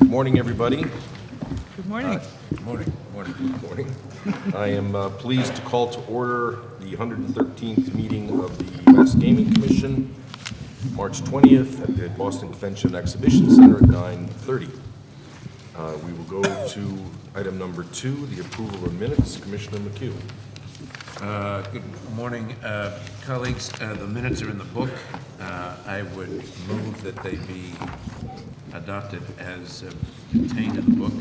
Morning, everybody. Good morning. Morning. Morning. I am pleased to call to order the 113th meeting of the U.S. Gaming Commission, March 20th at the Boston Convention and Exhibition Center at 9:30. We will go to item number 2, the approval of minutes. Commissioner MCHUGH. Good morning, colleagues. The minutes are in the book. I would move that they be adopted as contained in the book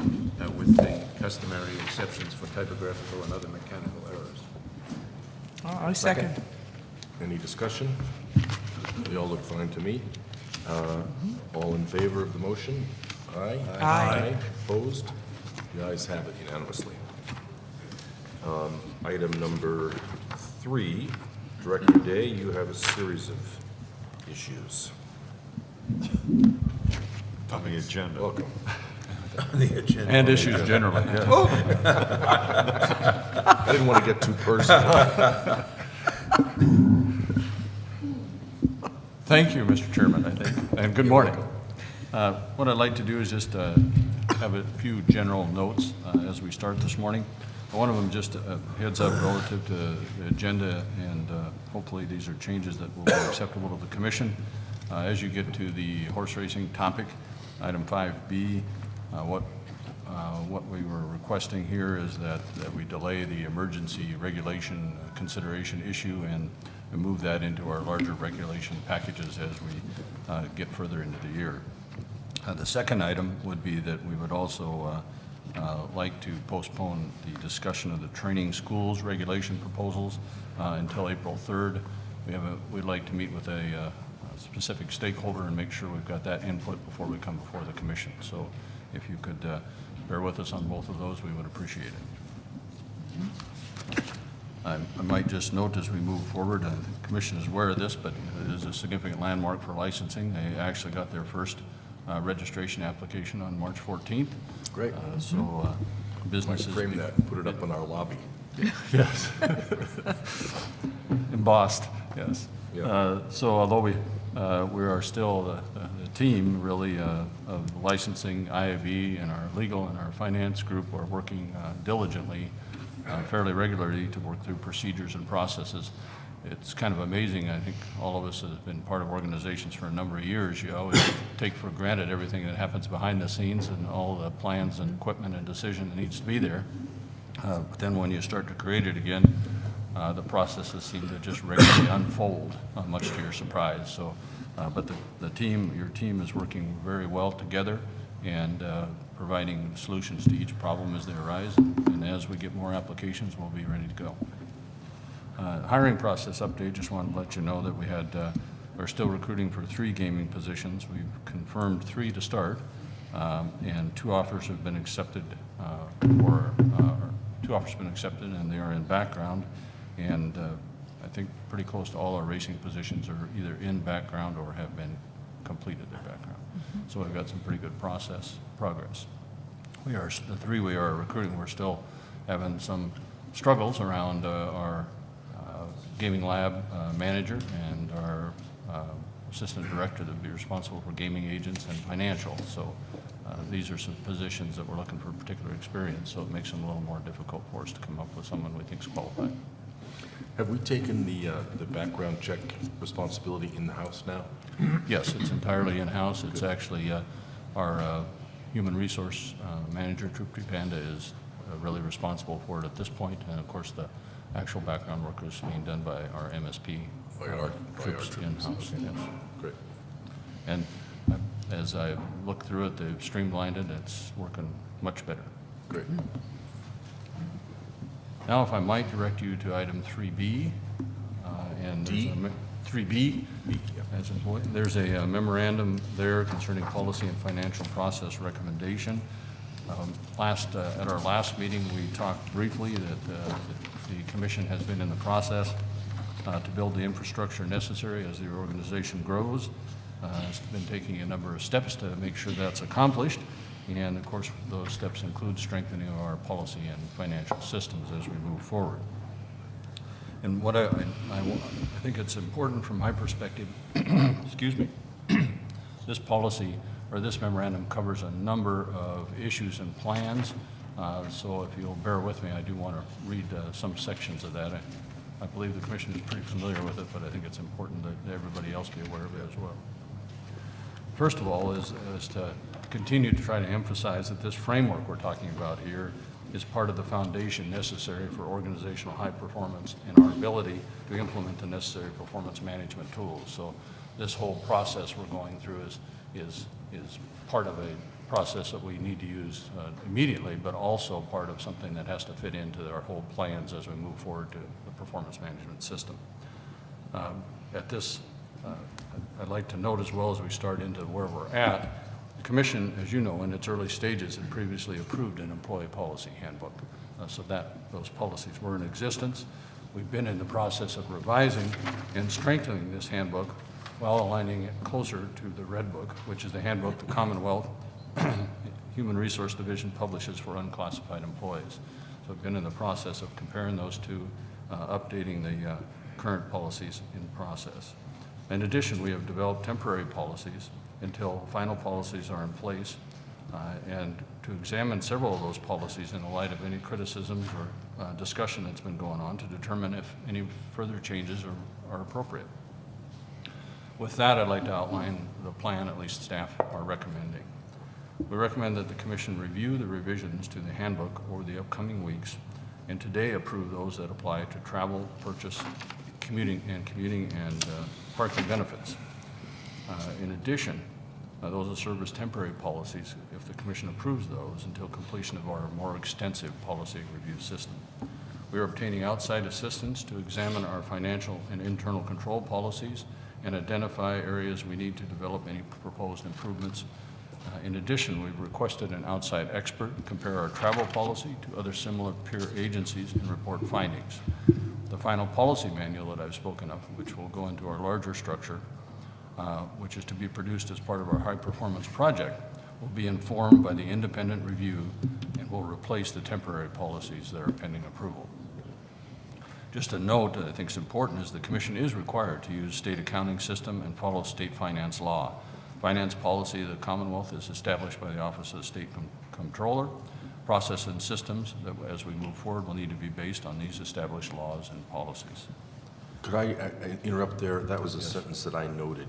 with the customary exceptions for typographical and other mechanical errors. I second. Any discussion? They all look fine to me. All in favor of the motion? Aye. Aye. Opposed? The ayes have it unanimously. Item number 3, Director Day, you have a series of issues. On the agenda. Welcome. The agenda. And issues generally, yes. I didn't want to get too personal. Thank you, Mr. Chairman, I think, and good morning. What I'd like to do is just have a few general notes as we start this morning. One of them just heads up relative to the agenda, and hopefully these are changes that will be acceptable to the Commission. As you get to the horse racing topic, item 5B, what we were requesting here is that we delay the emergency regulation consideration issue and move that into our larger regulation packages as we get further into the year. The second item would be that we would also like to postpone the discussion of the training schools regulation proposals until April 3rd. We'd like to meet with a specific stakeholder and make sure we've got that input before we come before the Commission. So if you could bear with us on both of those, we would appreciate it. I might just note as we move forward, the Commission is aware of this, but it is a significant landmark for licensing. They actually got their first registration application on March 14th. Great. So businesses... Might frame that and put it up in our lobby. Yes. Embossed, yes. Yeah. So although we are still the team really of licensing, IAB and our legal and our finance group are working diligently, fairly regularly to work through procedures and processes. It's kind of amazing. I think all of us have been part of organizations for a number of years. You always take for granted everything that happens behind the scenes and all the plans and equipment and decision that needs to be there. But then when you start to create it again, the processes seem to just regularly unfold, much to your surprise. So, but your team is working very well together and providing solutions to each problem as they arise. And as we get more applications, we'll be ready to go. Hiring process update, just wanted to let you know that we're still recruiting for 3 gaming positions. We've confirmed 3 to start, and 2 offers have been accepted, and they are in background, and I think pretty close to all our racing positions are either in background or have been completed their background. So we've got some pretty good progress. The 3 we are recruiting, we're still having some struggles around our gaming lab manager and our assistant director that would be responsible for gaming agents and financial. So these are some positions that we're looking for particular experience, so it makes them a little more difficult for us to come up with someone we think is qualified. Have we taken the background check responsibility in-house now? Yes, it's entirely in-house. It's actually our human resource manager, Trupti Panda, is really responsible for it at this point, and of course the actual background work is being done by our MSP troops in-house. Yes. Great. And as I look through it, they've streamlined it. It's working much better. Great. Now, if I might direct you to item 3B, and there's D? 3B, as important. There's a memorandum there concerning policy and financial process recommendation. At our last meeting, we talked briefly that the Commission has been in the process to build the infrastructure necessary as the organization grows. It's been taking a number of steps to make sure that's accomplished, and of course those steps include strengthening our policy and financial systems as we move forward. And what I think it's important from my perspective, excuse me, this policy or this memorandum covers a number of issues and plans. So if you'll bear with me, I do want to read some sections of that. I believe the Commission is pretty familiar with it, but I think it's important that everybody else be aware of it as well. First of all is to continue to try to emphasize that this framework we're talking about here is part of the foundation necessary for organizational high performance and our ability to implement the necessary performance management tools. So this whole process we're going through is part of a process that we need to use immediately, but also part of something that has to fit into our whole plans as we move forward to the performance management system. At this, I'd like to note as well as we start into where we're at, the Commission, as you know, in its early stages had previously approved an employee policy handbook, so that those policies were in existence. We've been in the process of revising and strengthening this handbook while aligning it closer to the Red Book, which is the handbook the Commonwealth Human Resource Division publishes for unclassified employees. So we've been in the process of comparing those two, updating the current policies in process. In addition, we have developed temporary policies until final policies are in place, and to examine several of those policies in the light of any criticisms or discussion that's been going on to determine if any further changes are appropriate. With that, I'd like to outline the plan at least staff are recommending. We recommend that the Commission review the revisions to the handbook over the upcoming weeks and today approve those that apply to travel, purchase, commuting and parking benefits. In addition, those that serve as temporary policies, if the Commission approves those until completion of our more extensive policy review system. We are obtaining outside assistance to examine our financial and internal control policies and identify areas we need to develop any proposed improvements. In addition, we've requested an outside expert compare our travel policy to other similar peer agencies and report findings. The final policy manual that I've spoken of, which will go into our larger structure, which is to be produced as part of our high performance project, will be informed by the independent review and will replace the temporary policies that are pending approval. Just a note that I think is important is the Commission is required to use state accounting system and follow state finance law. Finance policy of the Commonwealth is established by the Office of the State Comptroller. Process and systems that as we move forward will need to be based on these established laws and policies. Could I interrupt there? That was a sentence that I noted.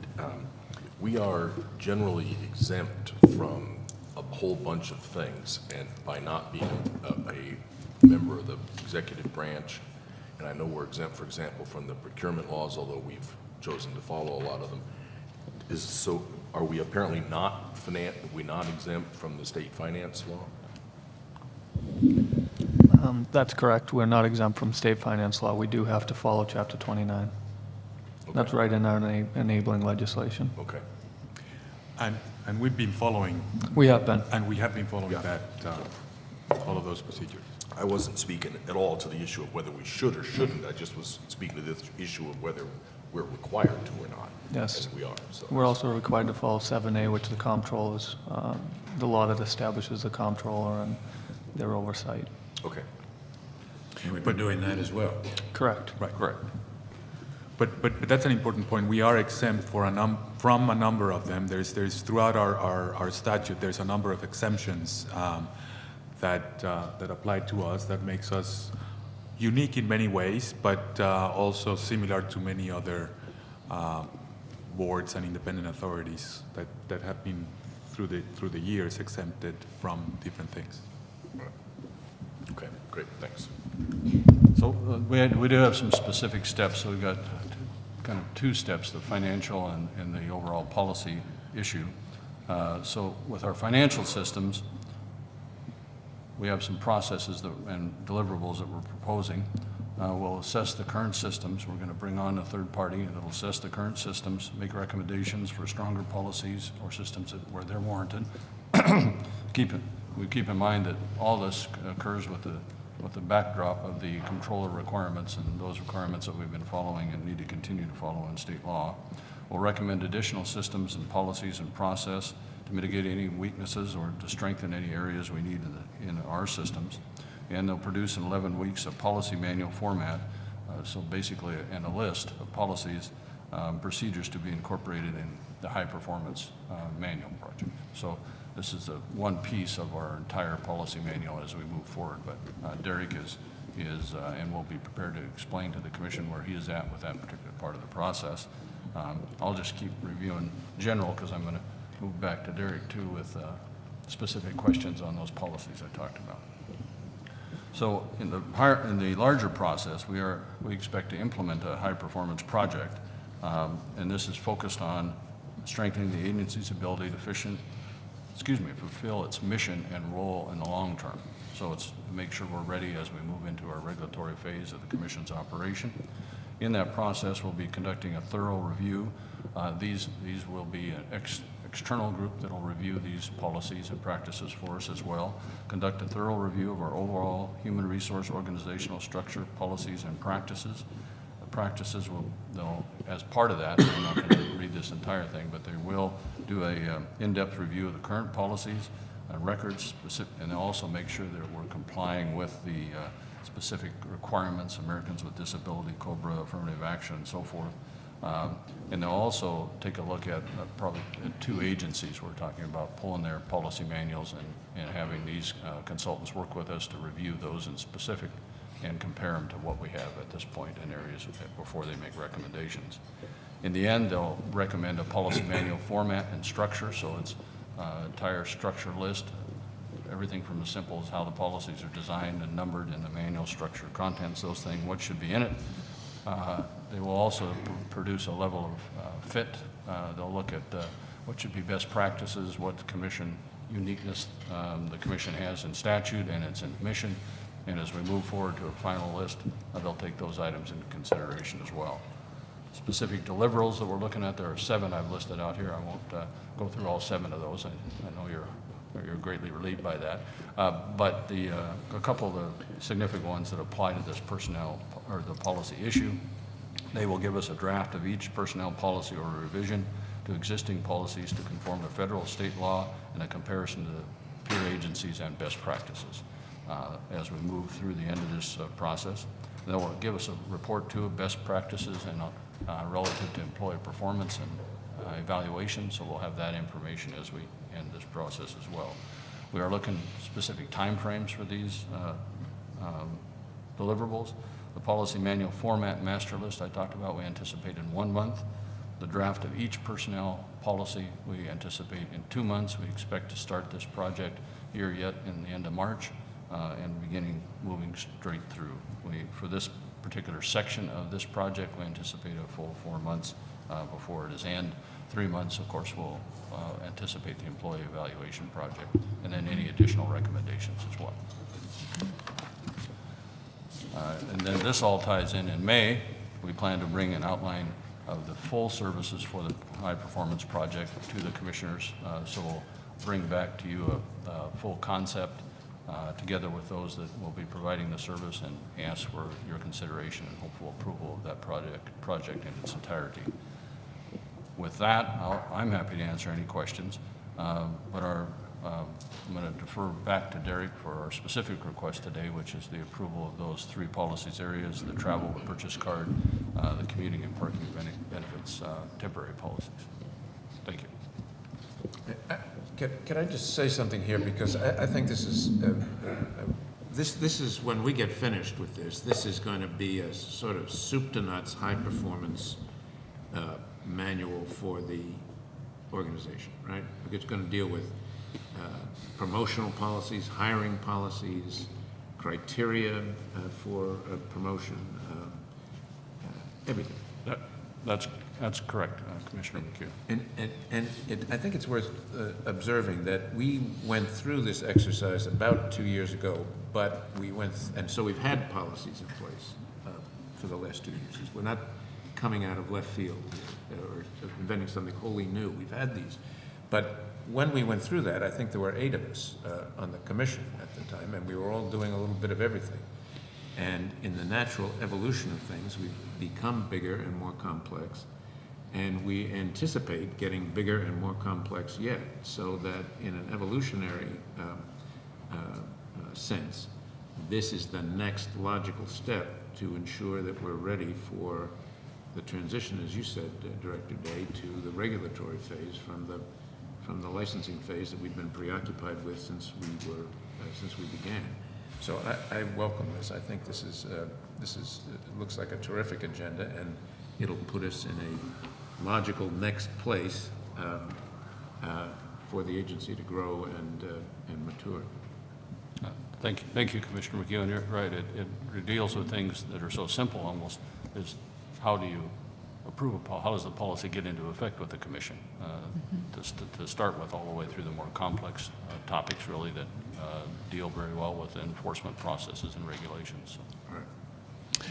We are generally exempt from a whole bunch of things, and by not being a member of the executive branch, and I know we're exempt, for example, from the procurement laws, although we've chosen to follow a lot of them. So are we apparently not exempt from the state finance law? That's correct. We're not exempt from state finance law. We do have to follow Chapter 29. Okay. That's right in our enabling legislation. Okay. And we've been following, We have been. and we have been following Yeah. that, all of those procedures. I wasn't speaking at all to the issue of whether we should or shouldn't. I just was speaking to this issue of whether we're required to or not. Yes. And we are. So We're also required to follow 7A, which the comptroller is, the law that establishes the comptroller and their oversight. okay. And we've been doing that as well. Correct. Right. Correct. But that's an important point. We are exempt from a number of them. There's throughout our statute, there's a number of exemptions that apply to us that makes us unique in many ways, but also similar to many other boards and independent authorities that have been through the years exempted from different things. Okay, great, thanks. So we do have some specific steps. So we've got kind of two steps, the financial and the overall policy issue. So with our financial systems, we have some processes and deliverables that we're proposing. We'll assess the current systems. We're going to bring on a third party that will assess the current systems, make recommendations for stronger policies or systems where they're warranted. We keep in mind that all this occurs with the backdrop of the controller requirements and those requirements that we've been following and need to continue to follow in state law. We'll recommend additional systems and policies and process to mitigate any weaknesses or to strengthen any areas we need in our systems. And they'll produce in 11 weeks a policy manual format, so basically a list of policies, procedures to be incorporated the high-performance manual project. So this is one piece of our entire policy manual as we move forward. But Derek is and will be prepared to explain to the commission where he is at with that particular part of the process. I'll just keep reviewing general because I'm going to move back to Derek too with specific questions on those policies I talked about. So in the larger process, we expect to implement a high-performance project, and this is focused on strengthening the agency's ability to fulfill its mission and role in the long term. So it's to make sure we're ready as we move into our regulatory phase of the Commission's operation. In that process, we'll be conducting a thorough review. These will be an external group that will review these policies and practices for us as well. Conduct a thorough review of our overall human resource organizational structure, policies, and practices. The practices they'll, as part of that, I'm not going to read this entire thing, but they will do a in-depth review of the current policies, records, and they'll also make sure that we're complying with the specific requirements, Americans with Disability, COBRA, affirmative action, and so forth. And they'll also take a look at probably 2 agencies we're talking about, pulling their policy manuals and having these consultants work with us to review those in specific and compare them to what we have at this point in areas before they make recommendations. In the end, they'll recommend a policy manual format and structure, so it's entire structure list, everything from as simple as how the policies are designed and numbered in the manual, structure, contents, those things, what should be in it. They will also produce a level of fit. They'll look at what should be best practices, what the commission uniqueness the commission has in statute and its in mission. And as we move forward to a final list, they'll take those items into consideration as well. Specific deliverables that we're looking at, there are 7 I've listed out here. I won't go through all 7 of those. I know you're greatly relieved by that. But a couple of the significant ones that apply to this personnel or the policy issue, they will give us a draft of each personnel policy or revision to existing policies to conform to federal, state law, and a comparison to peer agencies and best practices as we move through the end of this process. They'll give us a report too of best practices and relative to employee performance and evaluation, so we'll have that information as we end this process as well. We are looking specific timeframes for these deliverables. The policy manual format master list I talked about, we anticipate in 1 month. The draft of each personnel policy we anticipate in 2 months. We expect to start this project here yet in the end of March and moving straight through. For this particular section of this project, we anticipate a full 4 months before it is end. 3 months, of course, we'll anticipate the employee evaluation project, and then any additional recommendations as well. And then this all ties in May. We plan to bring an outline of the full services for the high performance project to the commissioners. So we'll bring back to you a full concept together with those that will be providing the service and ask for your consideration and hopeful approval of that project in its entirety. With that, I'm happy to answer any questions, but I'm going to defer back to Derek for our specific request today, which is the approval of those 3 policies areas, the travel, the purchase card, the commuting and parking benefits, temporary policies. Thank you. Can I just say something here, because I think this is this is when we get finished with this is going to be a sort of soup to nuts high performance manual for the organization, right? It's going to deal with promotional policies, hiring policies, criteria for promotion, everything. That's correct, Commissioner McHugh. And I think it's worth observing that we went through this exercise about 2 years ago, but and so we've had policies in place for the last 2 years. We're not coming out of left field or inventing something wholly new. We've had these. But when we went through that, I think there were 8 of us on the commission at the time, and we were all doing a little bit of everything. And in the natural evolution of things, we've become bigger and more complex, and we anticipate getting bigger and more complex yet, so that in an evolutionary sense, this is the next logical step to ensure that we're ready for the transition, as you said, Director Day, to the regulatory phase from the licensing phase that we've been preoccupied with since we began. So I welcome this. I think this is it looks like a terrific agenda, and it'll put us in a logical next place for the agency to grow and mature. Thank you, Commissioner McHugh, and you're right, it deals with things that are so simple almost, is how do you approve how does the policy get into effect with the commission? To start with, all the way through the more complex topics really that deal very well with enforcement processes and regulations. So.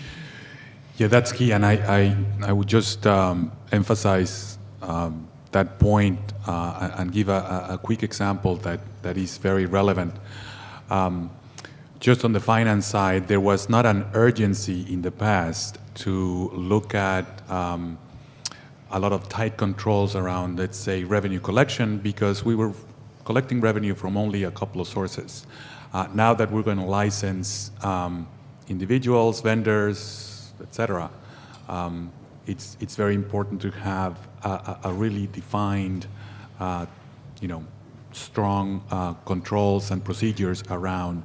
Yeah, that's key, and I would just emphasize that point and give a quick example that is very relevant. Just on the finance side, there was not an urgency in the past to look at a lot of tight controls around, let's say, revenue collection, because we were collecting revenue from only a couple of sources. Now that we're going to license individuals, vendors, etc., it's very important to have a really defined, strong controls and procedures around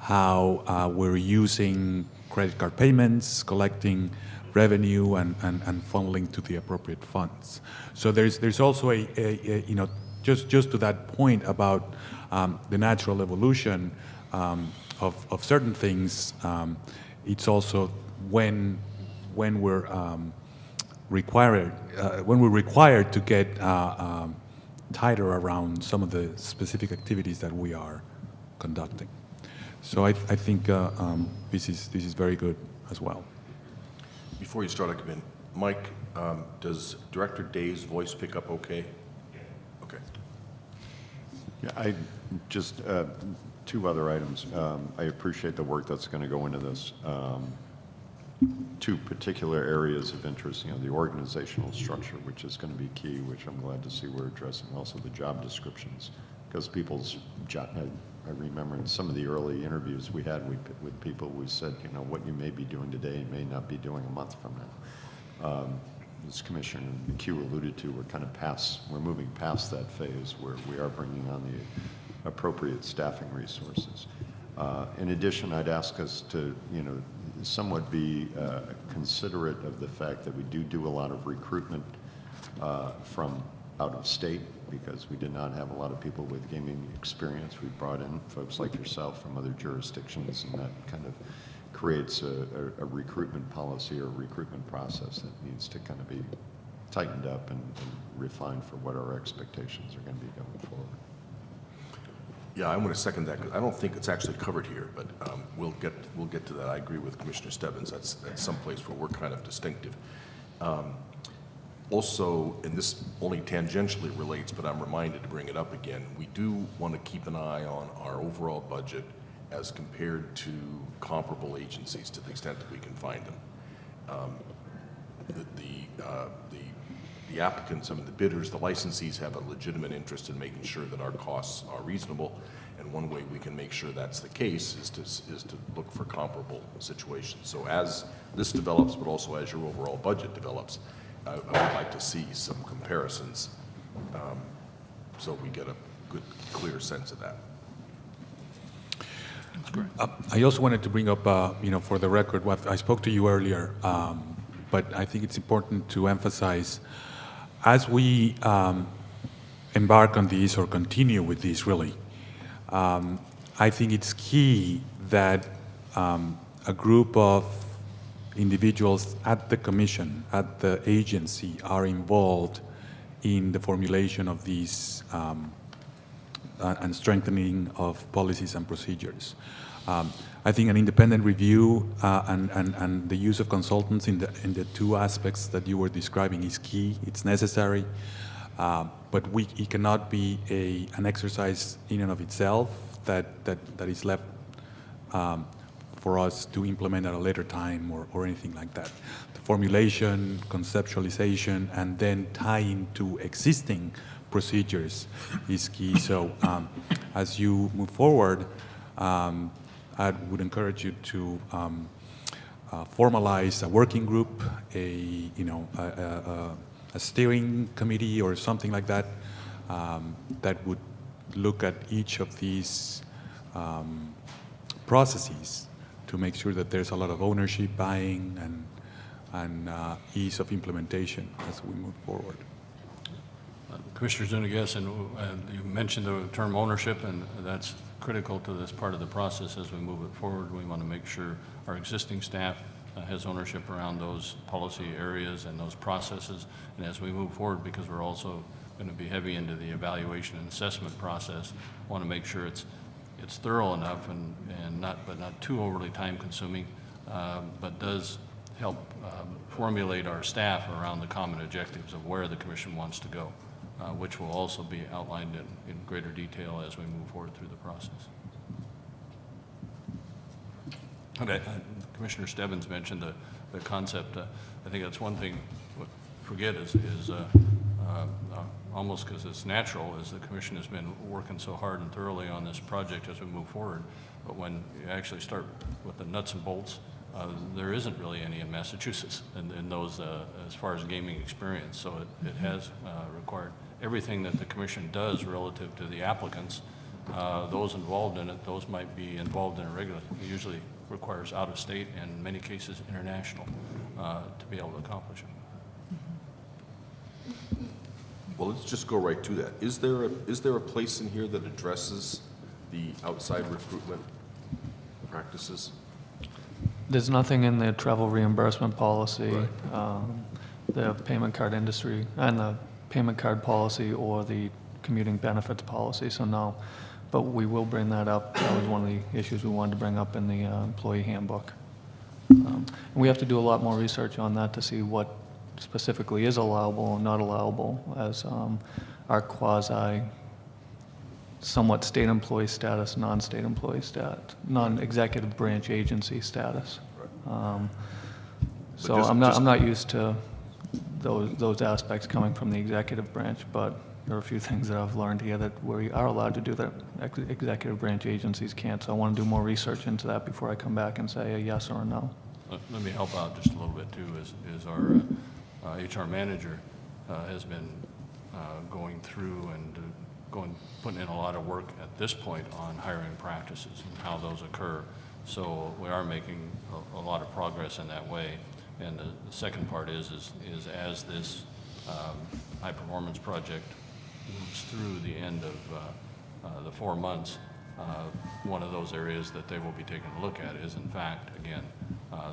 how we're using credit card payments, collecting revenue, and funneling to the appropriate funds. So there's also just to that point about the natural evolution of certain things. It's also when we're required to get tighter around some of the specific activities that we are conducting. So I think this is very good as well. Before you start, I come in. Mike, does Director Day's voice pick up okay? Okay. Yeah, I just two other items. I appreciate the work that's going to go into this. Two particular areas of interest, the organizational structure, which is going to be key, which I'm glad to see we're addressing. Also the job descriptions, because people's job, I remember in some of the early interviews we had with people, we said, what you may be doing today, you may not be doing a month from now. As Commissioner McHugh alluded to, we're moving past that phase where we are bringing on the appropriate staffing resources. In addition, I'd ask us to, somewhat be considerate of the fact that we do a lot of recruitment from out of state, because we did not have a lot of people with gaming experience. We brought in folks like yourself from other jurisdictions, and that kind of creates a recruitment policy or a recruitment process that needs to kind of be tightened up and refined for what our expectations are going to be going forward. Yeah, I want to second that, because I don't think it's actually covered here, but we'll get to that. I agree with Commissioner Stebbins. That's someplace where we're kind of distinctive. Also, and this only tangentially relates, but I'm reminded to bring it up again, we do want to keep an eye on our overall budget as compared to comparable agencies to the extent that we can find them. The applicants, the bidders, the licensees have a legitimate interest in making sure that our costs are reasonable, and one way we can make sure that's the case is to look for comparable situations. So as this develops, but also as your overall budget develops, I would like to see some comparisons so we get a good, clear sense of that. That's great. I also wanted to bring up, for the record, what I spoke to you earlier, but I think it's important to emphasize, as we embark on this or continue with this, really, I think it's key that a group of individuals at the commission, at the agency, are involved in the formulation of these and strengthening of policies and procedures. I think an independent review and the use of consultants in the two aspects that you were describing is key. It's necessary, but it cannot be an exercise in and of itself that is left for us to implement at a later time or anything like that. The formulation, conceptualization, and then tying to existing procedures is key. So as you move forward, I would encourage you to formalize a working group, a steering committee or something like that, that would look at each of these processes to make sure that there's a lot of ownership, buying, and ease of implementation as we move forward. Commissioner Zuniga, and you mentioned the term ownership, and that's critical to this part of the process as we move it forward. We want to make sure our existing staff has ownership around those policy areas and those processes. And as we move forward, because we're also going to be heavy into the evaluation and assessment process, want to make sure it's thorough enough and not too overly time consuming, but does help formulate our staff around the common objectives of where the commission wants to go, which will also be outlined in greater detail as we move forward through the process. Okay. Commissioner Stebbins mentioned the concept. I think that's one thing we forget is almost because it's natural, is the commission has been working so hard and thoroughly on this project as we move forward. But when you actually start with the nuts and bolts, there isn't really any in Massachusetts in those as far as gaming experience. So it has required everything that the commission does relative to the applicants. Those involved in it, those might be involved in a regular, usually requires out-of-state and in many cases international to be able to accomplish it. Well, let's just go right to that. Is there a place in here that addresses the outside recruitment practices? There's nothing in the travel reimbursement policy, Right. The payment card industry, and the payment card policy or the commuting benefits policy, so no. But we will bring that up. That was one of the issues we wanted to bring up in the employee handbook. And we have to do a lot more research on that to see what specifically is allowable and not allowable as our quasi somewhat state employee status, non-state employee status, non-executive branch agency status. So just- I'm not used to those aspects coming from the executive branch, but there are a few things that I've learned here that we are allowed to do that executive branch agencies can't. So I want to do more research into that before I come back and say a yes or a no. Let me help out just a little bit too, is our HR manager has been going through and putting in a lot of work at this point on hiring practices and how those occur. So we are making a lot of progress in that way. And the second part is as this high performance project moves through the end of the 4 months, one of those areas that they will be taking a look at is, in fact, again,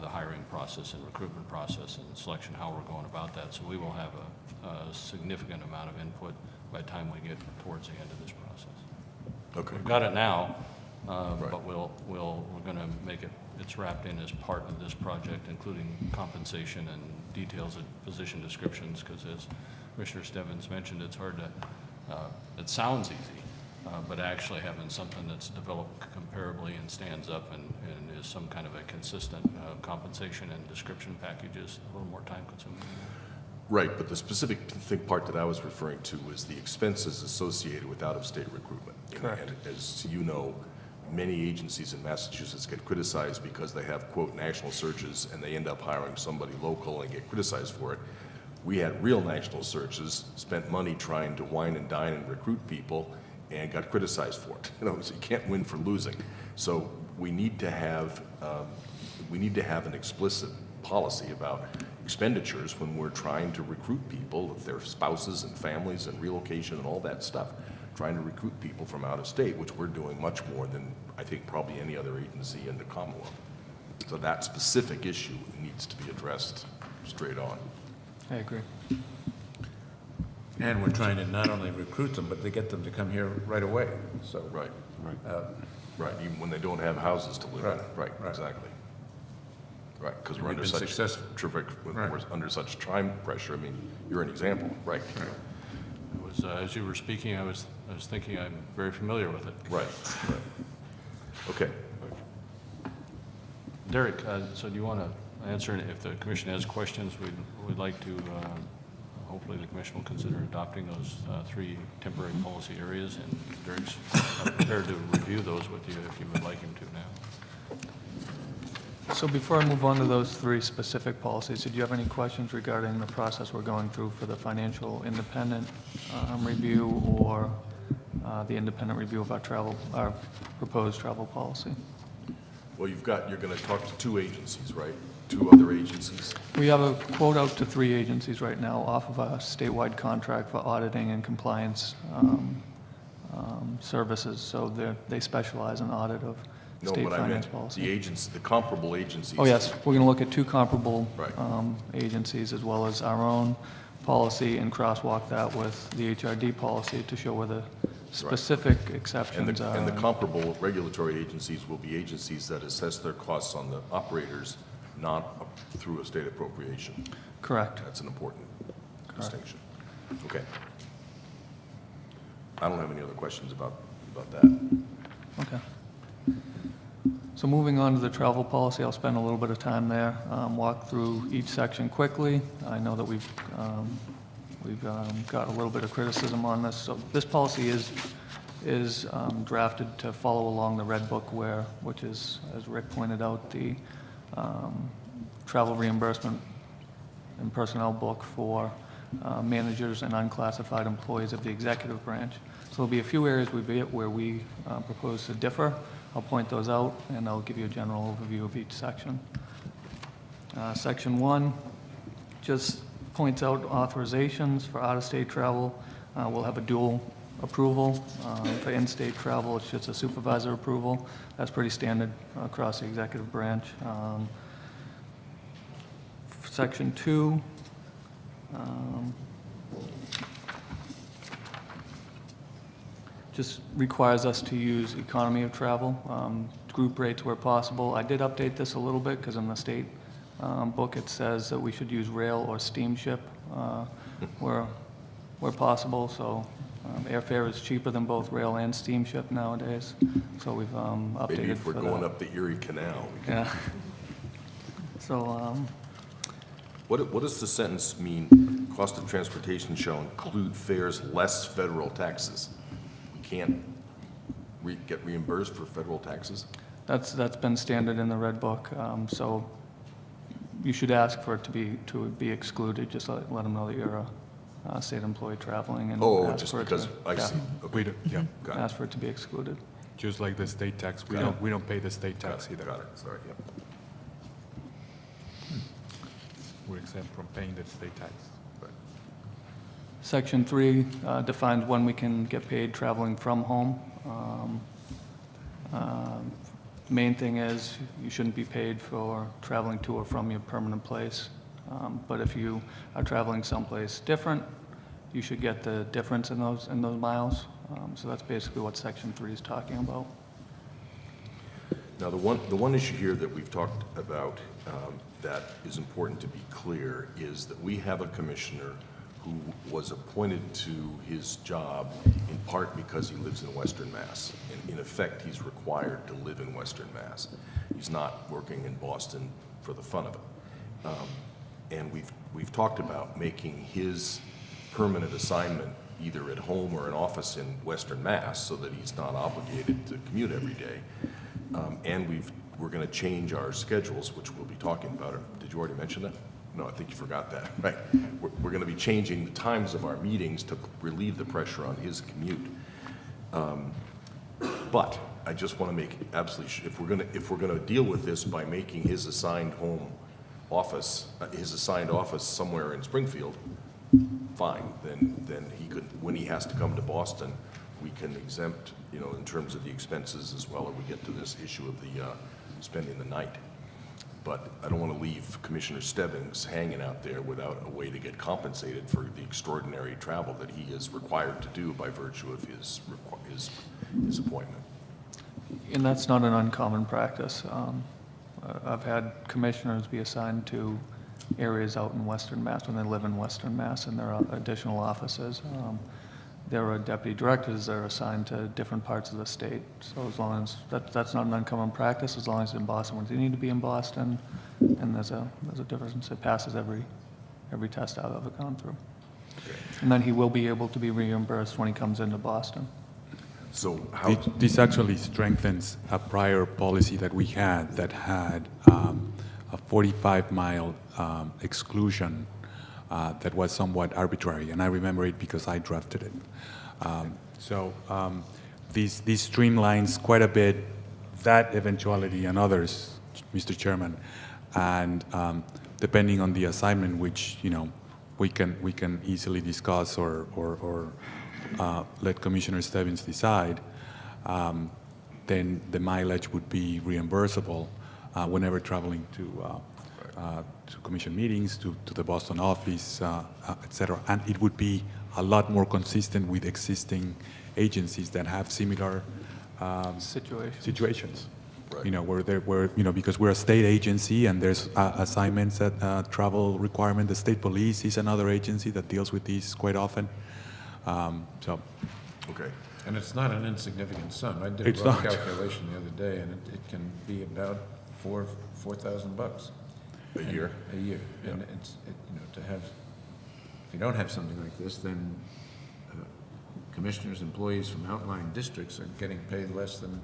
the hiring process and recruitment process and selection, how we're going about that. So we will have a significant amount of input by the time we get towards the end of this process. Okay. We've got it now, Right. but we're going to make it's wrapped in as part of this project, including compensation and details of position descriptions, because as Commissioner Stebbins mentioned, it's hard to, it sounds easy, but actually having something that's developed comparably and stands up and is some kind of a consistent compensation and description package is a little more time consuming. Right, but the specific part that I was referring to was the expenses associated with out-of-state recruitment. Correct. And as you know, many agencies in Massachusetts get criticized because they have, quote, national searches, and they end up hiring somebody local and get criticized for it. We had real national searches, spent money trying to wine and dine and recruit people, and got criticized for it. So you can't win for losing. So we need to have an explicit policy about expenditures when we're trying to recruit people, if they're spouses and families and relocation and all that stuff, trying to recruit people from out of state, which we're doing much more than I think probably any other agency in the Commonwealth. So that specific issue needs to be addressed straight on. I agree. And we're trying to not only recruit them, but to get them to come here right away, so. Right, Right. right, even when they don't have houses to live in. Right, Right, right. exactly. Right, because we're We've under been such successful. terrific, Right. we're under such time pressure. I mean, you're an example, right? It was, as you were speaking, I was thinking I'm very familiar with it. Right, right. Okay. Derek, so do you want to answer, if the commission has questions, we'd like to, hopefully the commission will consider adopting those 3 temporary policy areas, and Derek's prepared to review those with you if you would like him to now. So before I move on to those three specific policies, did you have any questions regarding the process we're going through for the financial independent review or the independent review of our proposed travel policy? Well, you're going to talk to two agencies, right? Two other agencies? We have a quote out to three agencies right now off of a statewide contract for auditing and compliance services. So they specialize in audit of No, state but I finance meant policy. the agents, the comparable agencies. Oh, yes, we're going to look at two comparable Right. agencies as well as our own policy and crosswalk that with the HRD policy to show where the specific exceptions are. And the comparable regulatory agencies will be agencies that assess their costs on the operators, not through a state appropriation. Correct. That's an important distinction. Okay. I don't have any other questions about that. Okay. So moving on to the travel policy, I'll spend a little bit of time there, walk through each section quickly. I know that we've got a little bit of criticism on this. So this policy is drafted to follow along the Red Book which is, as Rick pointed out, the travel reimbursement and personnel book for managers and unclassified employees of the executive branch. So there'll be a few areas where we propose to differ. I'll point those out, and I'll give you a general overview of each section. Section 1 just points out authorizations for out-of-state travel. We'll have a dual approval. For in-state travel, it's just a supervisor approval. That's pretty standard across the executive branch. Section 2, just requires us to use economy of travel, group rates where possible. I did update this a little bit because in the state book it says that we should use rail or steamship where possible. So airfare is cheaper than both rail and steamship nowadays. So we've updated Maybe if we're for going that. up the Erie Canal. We can, Yeah. So what does the sentence mean? Cost of transportation shall include fares less federal taxes. We can't get reimbursed for federal taxes? that's been standard in the Red Book. So you should ask for it to be excluded. Just let them know that you're a state employee traveling, and Oh, ask just for it because, to, I see. We Okay, do, yeah, got it. ask for it to be excluded. just like the state tax, Got it. we don't pay the state Got tax it, either. got it, sorry, yep. We're exempt from paying the state tax. Section 3 defines when we can get paid traveling from home. Main thing is you shouldn't be paid for traveling to or from your permanent place. But if you are traveling someplace different, you should get the difference in those miles. So that's basically what Section 3 is talking about. Now, the one issue here that we've talked about that is important to be clear is that we have a commissioner who was appointed to his job in part because he lives in Western Mass. And in effect, he's required to live in Western Mass. He's not working in Boston for the fun of it. And we've talked about making his permanent assignment either at home or an office in Western Mass so that he's not obligated to commute every day. And we're going to change our schedules, which we'll be talking about. Did you already mention that? No, I think you forgot that. Right. We're going to be changing the times of our meetings to relieve the pressure on his commute. But I just want to make absolutely sure, if we're going to deal with this by making his assigned home office, his assigned office somewhere in Springfield, fine. Then he could, when he has to come to Boston, we can exempt, in terms of the expenses as well, or we get to this issue of the spending the night. But I don't want to leave Commissioner Stebbings hanging out there without a way to get compensated for the extraordinary travel that he is required to do by virtue of his appointment. And that's not an uncommon practice. I've had commissioners be assigned to areas out in Western Mass when they live in Western Mass, and there are additional offices. There are deputy directors that are assigned to different parts of the state. So as long as that's not an uncommon practice, as long as it's in Boston, when they need to be in Boston, and there's a difference. It passes every test I've ever gone through. And then he will be able to be reimbursed when he comes into Boston. So how, This actually strengthens a prior policy that we had that had a 45-mile exclusion that was somewhat arbitrary, and I remember it because I drafted it. This streamlines quite a bit that eventuality and others, Mr. Chairman, and depending on the assignment, which we can easily discuss or let Commissioner Stebbins decide, then the mileage would be reimbursable whenever traveling to commission meetings, to the Boston office, et cetera. And it would be a lot more consistent with existing agencies that have similar situations. Right. Because we're a state agency and there's assignments that travel requirement. The state police is another agency that deals with these quite often. okay. And it's not an insignificant sum. I did It's a rough not. calculation the other day, and it can be about $4,000 A year? a year. And to have, if you don't have something like this, then commissioners, employees from outlying districts are getting paid less than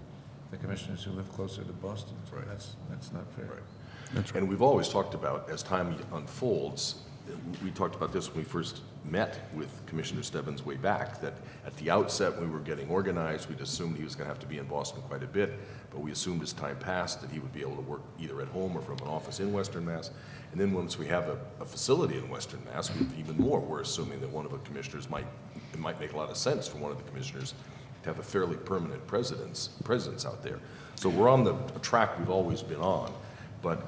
the commissioners who live closer to Boston. So Right. that's not fair. Right. That's right. And we've always talked about, as time unfolds, we talked about this when we first met with Commissioner Stebbins way back, that at the outset, when we were getting organized, we'd assumed he was going to have to be in Boston quite a bit, but we assumed as time passed that he would be able to work either at home or from an office in Western Mass. And then once we have a facility in Western Mass, even more, we're assuming that one of the commissioners it might make a lot of sense for one of the commissioners to have a fairly permanent presence out there. So we're on the track we've always been on, but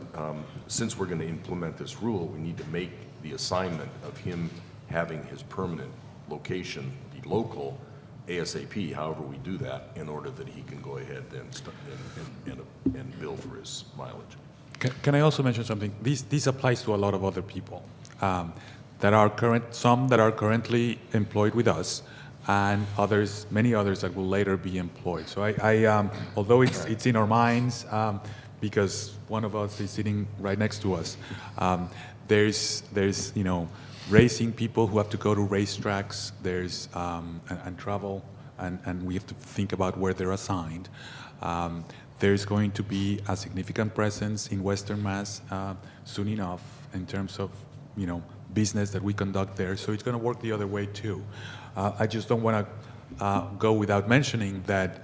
since we're going to implement this rule, we need to make the assignment of him having his permanent location be local ASAP, however we do that, in order that he can go ahead and bill for his mileage. Can I also mention something? This applies to a lot of other people some that are currently employed with us, and many others that will later be employed. So although it's in our minds, because one of us is sitting right next to us, there's racing people who have to go to racetracks. There's and travel, and we have to think about where they're assigned. There's going to be a significant presence in Western Mass soon enough in terms of business that we conduct there. So it's going to work the other way too. I just don't want to go without mentioning that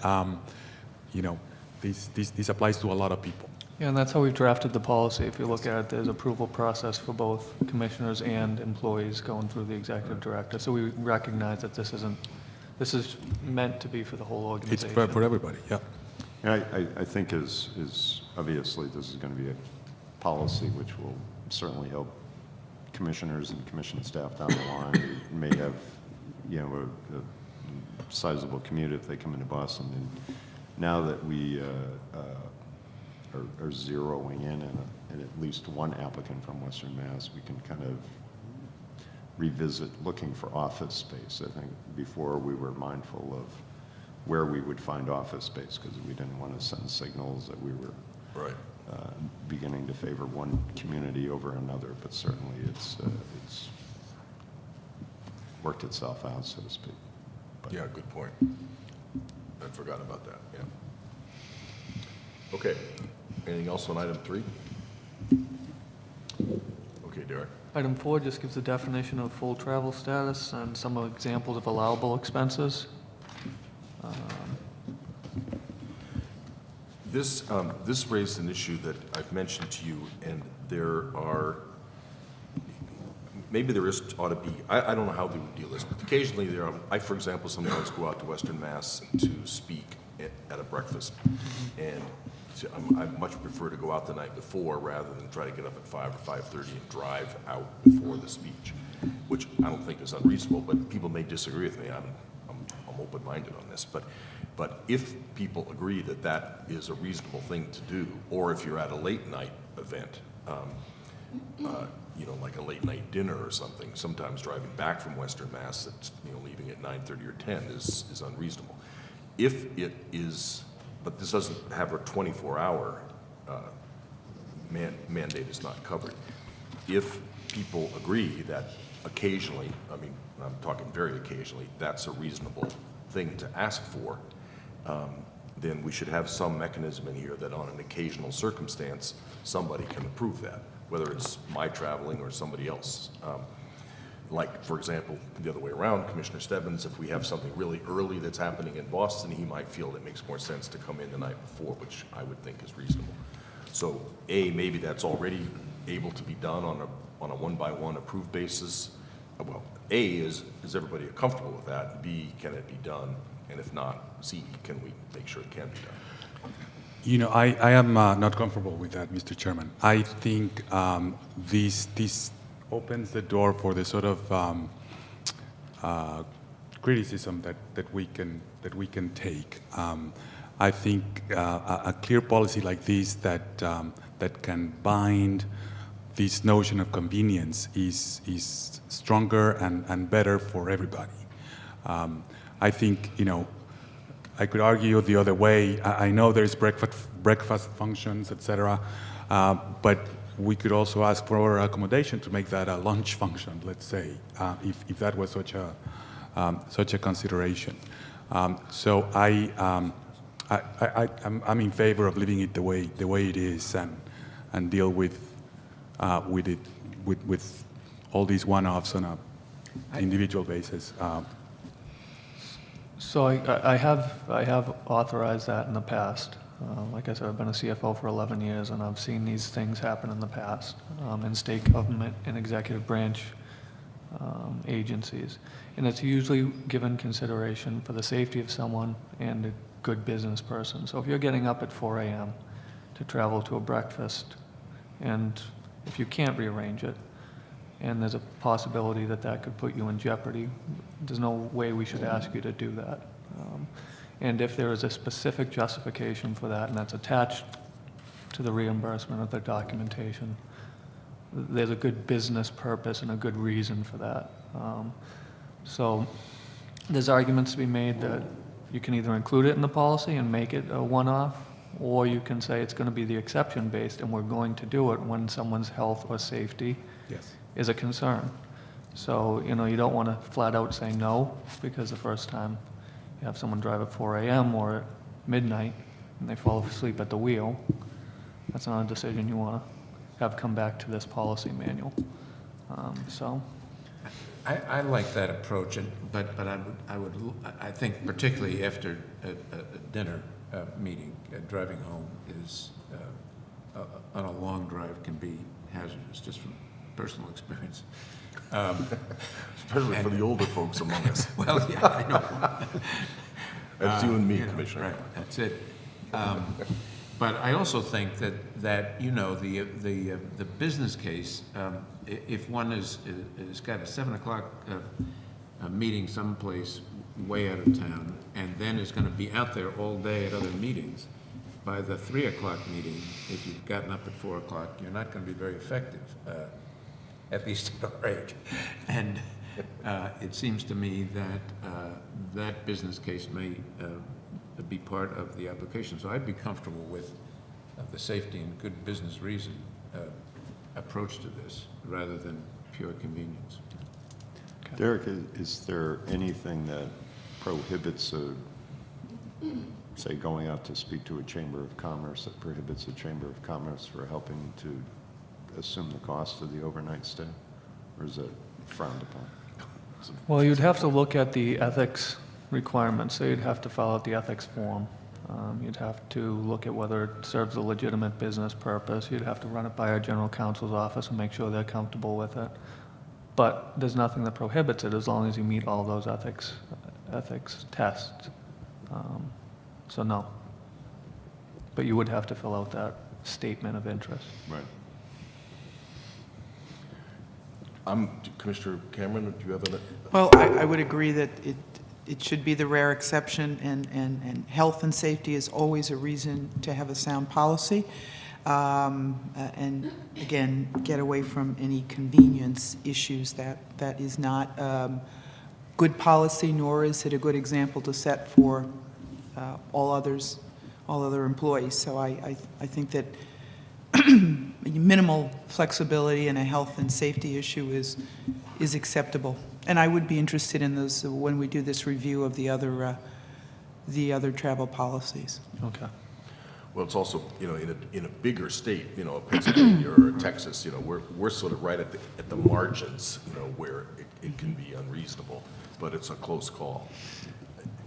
this applies to a lot of people. Yeah, and that's how we've drafted the policy. If you look at it, there's approval process for both commissioners and employees going through the executive director. So we recognize that this is meant to be for the whole It's organization. for everybody, yeah. And I think is obviously this is going to be a policy which will certainly help commissioners and commission staff down the line who may have, a sizable commute if they come into Boston. And now that we are zeroing in at least one applicant from Western Mass, we can kind of revisit looking for office space. I think before we were mindful of where we would find office space because we didn't want to send signals that we were Right. beginning to favor one community over another, but certainly it's worked itself out, so to speak. But Yeah, good point. I forgot about that, yeah. Okay, anything else on item 3? Okay, Derek. Item 4 just gives a definition of full travel status and some examples of allowable expenses. This raised an issue that I've mentioned to you, and maybe there ought to be, I don't know how they would deal this, but occasionally I, for example, sometimes go out to Western Mass to speak at a breakfast, and I much prefer to go out the night before rather than try to get up at 5 or 5:30 and drive out before the speech, which I don't think is unreasonable, but people may disagree with me. I'm open-minded on this, but if people agree that that is a reasonable thing to do, or if you're at a late-night event, like a late-night dinner or something, sometimes driving back from Western Mass, that's, leaving at 9:30 or 10 is unreasonable. If it is, but this doesn't have a 24-hour mandate is not covered. If people agree that occasionally, I'm talking very occasionally, that's a reasonable thing to ask for, then we should have some mechanism in here that on an occasional circumstance, somebody can approve that, whether it's my traveling or somebody else. Like, for example, the other way around, Commissioner Stebbins, if we have something really early that's happening in Boston, he might feel it makes more sense to come in the night before, which I would think is reasonable. So, A, maybe that's already able to be done on a one-by-one approved basis. Well, A, is everybody comfortable with that? B, can it be done? And if not, C, can we make sure it can be done? You know, I am not comfortable with that, Mr. Chairman. I think this opens the door for the sort of criticism that we can take. I think a clear policy like this that can bind this notion of convenience is stronger and better for everybody. I think, you know, I could argue the other way. I know there's breakfast functions, etc., but we could also ask for accommodation to make that a lunch function, let's say, if that was such a consideration. So I'm in favor of leaving it the way it is and deal with all these one-offs on a individual basis. So I have authorized that in the past. Like I said, I've been a CFO for 11 years, and I've seen these things happen in the past in state government and executive branch agencies. And it's usually given consideration for the safety of someone and a good business person. So if you're getting up at 4 a.m. to travel to a breakfast, and if you can't rearrange it, and there's a possibility that that could put you in jeopardy, there's no way we should ask you to do that. And if there is a specific justification for that, and that's attached to the reimbursement of the documentation, there's a good business purpose and a good reason for that. So there's arguments to be made that you can either include it in the policy and make it a one-off, or you can say it's going to be the exception-based, and we're going to do it when someone's health or safety is a concern. So, you know, you don't want to flat out say no, because the first time you have someone drive at 4 a.m. or at midnight and they fall asleep at the wheel, that's not a decision you want to have come back to this policy manual. I like that approach, but I think particularly after a dinner meeting, driving home is on a long drive can be hazardous, just from personal experience. Especially for the older folks among us. Well, yeah, I know. That's you and me, You know, Commissioner. Right, that's it. But I also think that you know the business case, if one is got a 7 o'clock meeting someplace way out of town, and then is going to be out there all day at other meetings, by the 3 o'clock meeting, if you've gotten up at 4 o'clock, you're not going to be very effective, at least at our age. And it seems to me that that business case may be part of the application. So I'd be comfortable with the safety and good business reason approach to this, rather than pure convenience. Derek, is there anything that prohibits say going out to speak to a Chamber of Commerce, that prohibits a Chamber of Commerce for helping to assume the cost of the overnight stay? Or is it frowned upon? Well, you'd have to look at the ethics requirements, so you'd have to fill out the ethics form. You'd have to look at whether it serves a legitimate business purpose. You'd have to run it by our general counsel's office and make sure they're comfortable with it. But there's nothing that prohibits it as long as you meet all those ethics tests. So no. But you would have to fill out that statement of interest. Right. Commissioner Cameron, do you have a... Well, I would agree that it should be the rare exception, and health and safety is always a reason to have a sound policy. And again, get away from any convenience issues. That is not good policy, nor is it a good example to set for all other employees. So I think that minimal flexibility in a health and safety issue is acceptable. And I would be interested in those when we do this review of the other the other travel policies. Okay. Well, it's also, in a bigger state, Pennsylvania or Texas, we're sort of right at the margins, where it can be unreasonable, but it's a close call.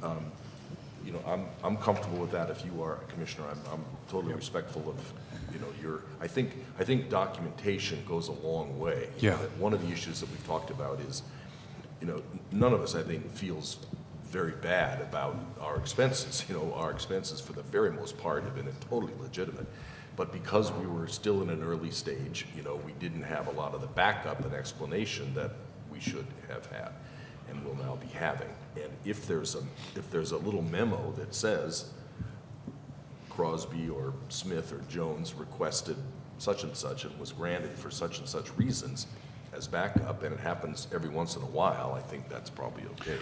I'm comfortable with that if you are, Commissioner. I'm totally respectful of, I think documentation goes a long way. Yeah. One of the issues that we've talked about is, none of us, I think, feels very bad about our expenses. Our expenses, for the very most part, have been totally legitimate. But because we were still in an early stage, we didn't have a lot of the backup and explanation that we should have had, and will now be having. And if there's a little memo that says Crosby or Smith or Jones requested such and such and was granted for such and such reasons as backup, and it happens every once in a while, I think that's probably okay.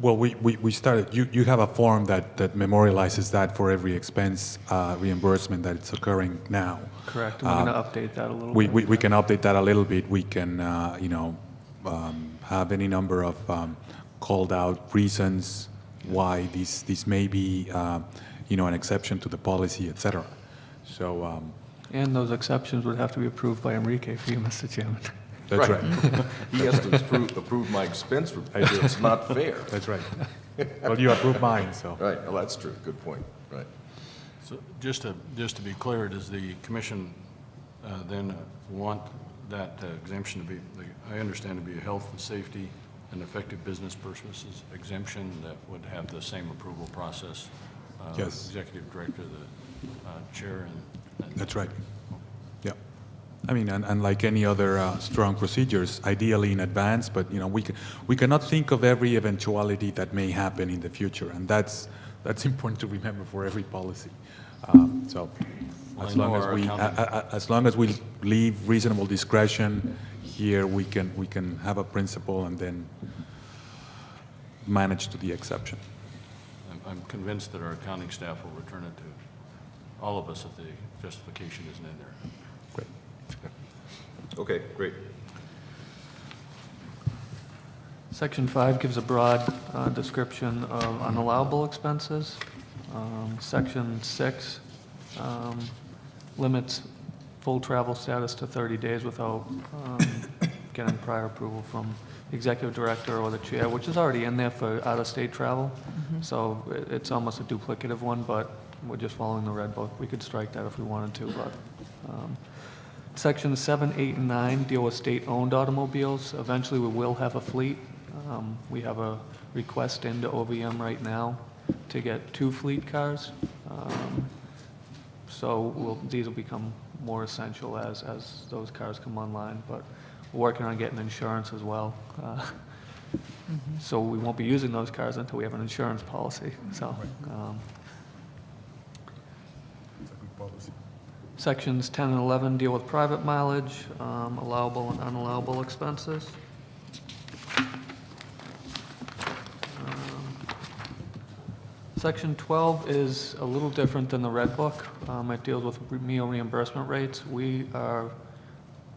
Well, we started, you have a form that memorializes that for every expense reimbursement that it's occurring now. Correct. We're going to update that a little We bit. can update that a little bit. We can, have any number of called out reasons why this may be, an exception to the policy, et cetera. So, And those exceptions would have to be approved by ENRIQUE for you, Mr. Chairman. that's right. He has to approve my expense report. It's not fair. That's right. Well, you approved mine, so. Right, well, that's true, good point, right. So just to be clear, does the commission then want that exemption to be, I understand, to be a health and safety and effective business purposes exemption that would have the same approval process? Yes. Executive director, the chair, and That's right. Yeah. I mean, and like any other strong procedures, ideally in advance, but, we cannot think of every eventuality that may happen in the future, and that's important to remember for every policy. So Well, as I know long as our we, accountant- as long as we leave reasonable discretion here, we can have a principle and then manage to the exception. I'm convinced that our accounting staff will return it to all of us if the justification isn't in there. Great. Okay, great. Section 5 gives a broad description of unallowable expenses. Section 6 limits full travel status to 30 days without getting prior approval from the executive director or the chair, which is already in there for out-of-state travel. So it's almost a duplicative one, but we're just following the red book. We could strike that if we wanted to, but. Sections 7, 8, and 9 deal with state-owned automobiles. Eventually, we will have a fleet. We have a request into OVM right now to get 2 fleet cars. So these will become more essential as those cars come online, but we're working on getting insurance as well. So we won't be using those cars until we have an insurance policy, so. Sections 10 and 11 deal with private mileage, allowable and unallowable expenses. Section 12 is a little different than the red book. It deals with meal reimbursement rates.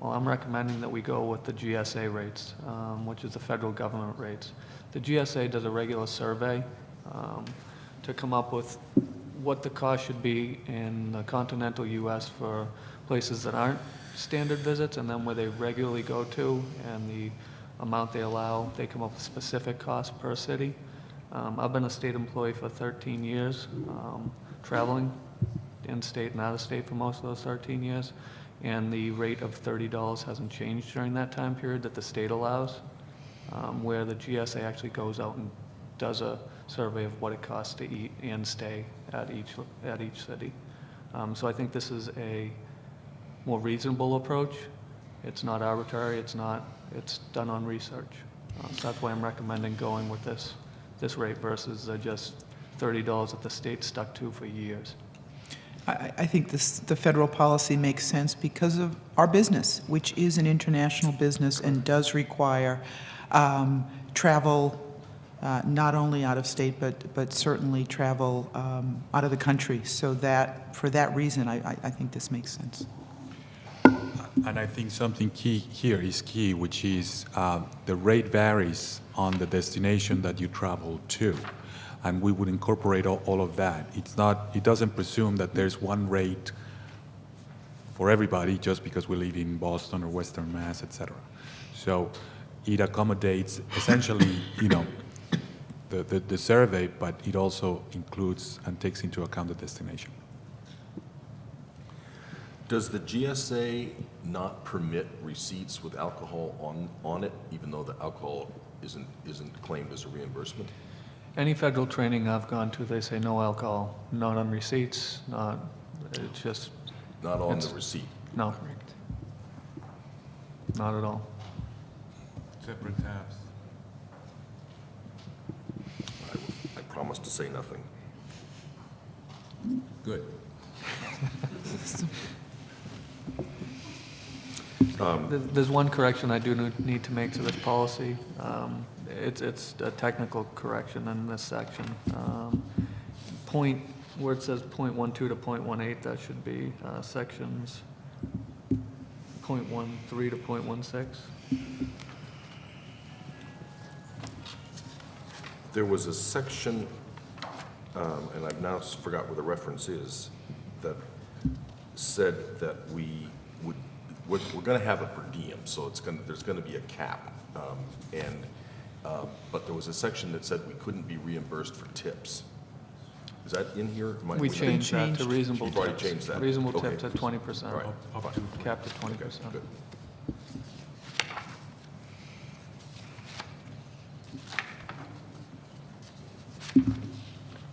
I'm recommending that we go with the GSA rates, which is the federal government rates. The GSA does a regular survey to come up with what the cost should be in the continental U.S. for places that aren't standard visits, and then where they regularly go to, and the amount they allow, they come up with specific costs per city. I've been a state employee for 13 years, traveling in-state and out-of-state for most of those 13 years, and the rate of $30 hasn't changed during that time period that the state allows, where the GSA actually goes out and does a survey of what it costs to eat and stay at each city. So I think this is a more reasonable approach. It's not arbitrary, it's done on research. So that's why I'm recommending going with this rate versus just $30 that the state stuck to for years. I think the federal policy makes sense because of our business, which is an international business and does require travel, not only out of state, but certainly travel out of the country. So that, for that reason, I think this makes sense. And I think something key here is key, which is the rate varies on the destination that you travel to. and we would incorporate all of that. It doesn't presume that there's one rate for everybody just because we live in Boston or Western Mass, et cetera. So it accommodates essentially, the survey, but it also includes and takes into account the destination. Does the GSA not permit receipts with alcohol on it, even though the alcohol isn't claimed as a reimbursement? Any federal training I've gone to, they say no alcohol, not on receipts, it's just, Not on the receipt? no. Not at all. Separate tabs. I promise to say nothing. Good. There's one correction I do need to make to this policy. It's a technical correction in this section. Where it says .12 to .18, that should be sections .13 to .16. There was a section, and I've now forgot where the reference is, that said that we're going to have a per diem, so there's going to be a cap. But there was a section that said we couldn't be reimbursed for tips. Is that in here? We changed that to reasonable You've already tips. changed that? Reasonable Okay. tips at 20%. All right, fine. Capped at Okay, 20%. good.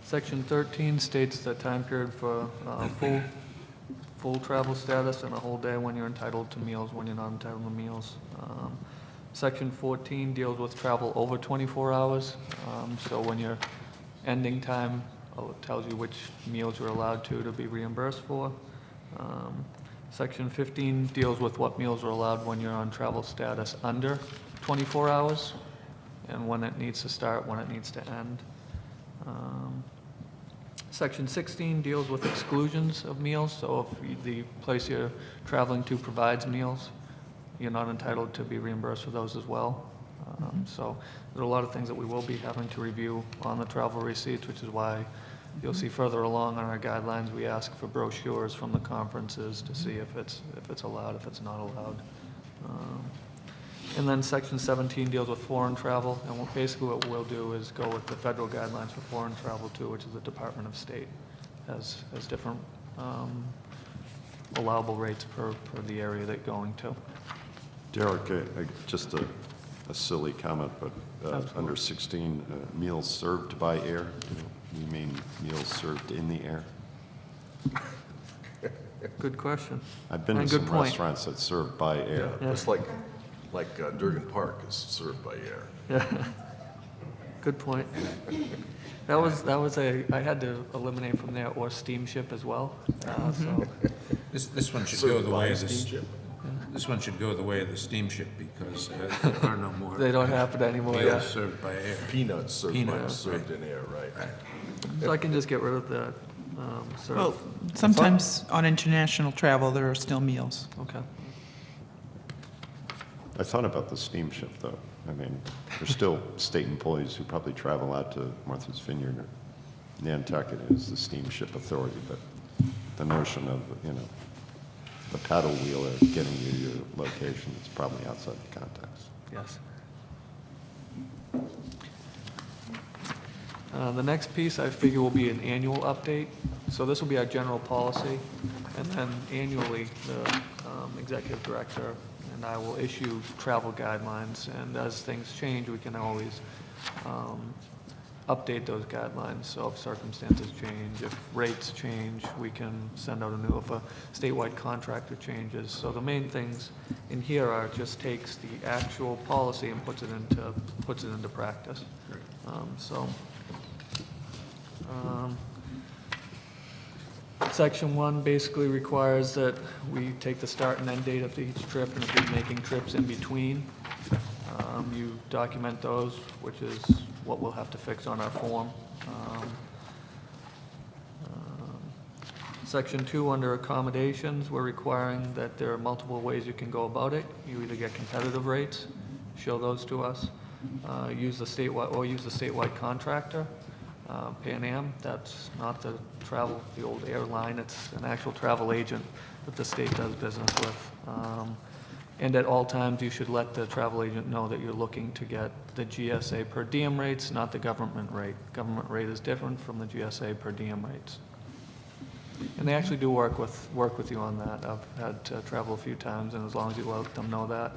Section 13 states the time period for full travel status and a whole day when you're entitled to meals, when you're not entitled to meals. Section 14 deals with travel over 24 hours. So when your ending time tells you which meals you're allowed to be reimbursed for. Section 15 deals with what meals are allowed when you're on travel status under 24 hours and when it needs to start, when it needs to end. Section 16 deals with exclusions of meals, so if the place you're traveling to provides meals, you're not entitled to be reimbursed for those as well. So there are a lot of things that we will be having to review on the travel receipts, which is why you'll see further along on our guidelines, we ask for brochures from the conferences to see if it's allowed, if it's not allowed. And then Section 17 deals with foreign travel, and basically what we'll do is go with the federal guidelines for foreign travel too, which is the Department of State, has different allowable rates per the area they're going to. Derek, just a silly comment, but under 16, meals served by air, you mean meals served in the air? Good question. I've been to And good some point. restaurants that serve by air. Yeah, it's like Durgan Park is served by air. Yeah. Good point. That was I had to eliminate from there, or steamship as well. So This one should Served go the by way a of the steamship. This one should go the way of the steamship because there are no more. they don't happen anymore. meals Yeah. served by air. Peanuts served Peanuts, in air, right? So I can just get rid of that. Well, sometimes on international travel, there are still meals. Okay. I thought about the steamship, though. I mean, there's still state employees who probably travel out to Martha's Vineyard or Nantucket as the steamship authority, but the notion of, the paddle wheeler getting you to your location is probably outside the context. Yes. The next piece I figure will be an annual update. So this will be our general policy, and then annually the executive director and I will issue travel guidelines, and as things change, we can always update those guidelines. So if circumstances change, if rates change, we can send out a new, if a statewide contractor changes. So the main things in here are just takes the actual policy and puts it into practice. Section 1 basically requires that we take the start and end date of each trip, and if you're making trips in between, you document those, which is what we'll have to fix on our form. Section 2, under accommodations, we're requiring that there are multiple ways you can go about it. You either get competitive rates, show those to us, use the statewide contractor, Pan Am, that's not the travel, the old airline, it's an actual travel agent that the state does business with. And at all times, you should let the travel agent know that you're looking to get the GSA per diem rates, not the government rate. Government rate is different from the GSA per diem rates. And they actually do work with you on that. I've had to travel a few times, and as long as you let them know that.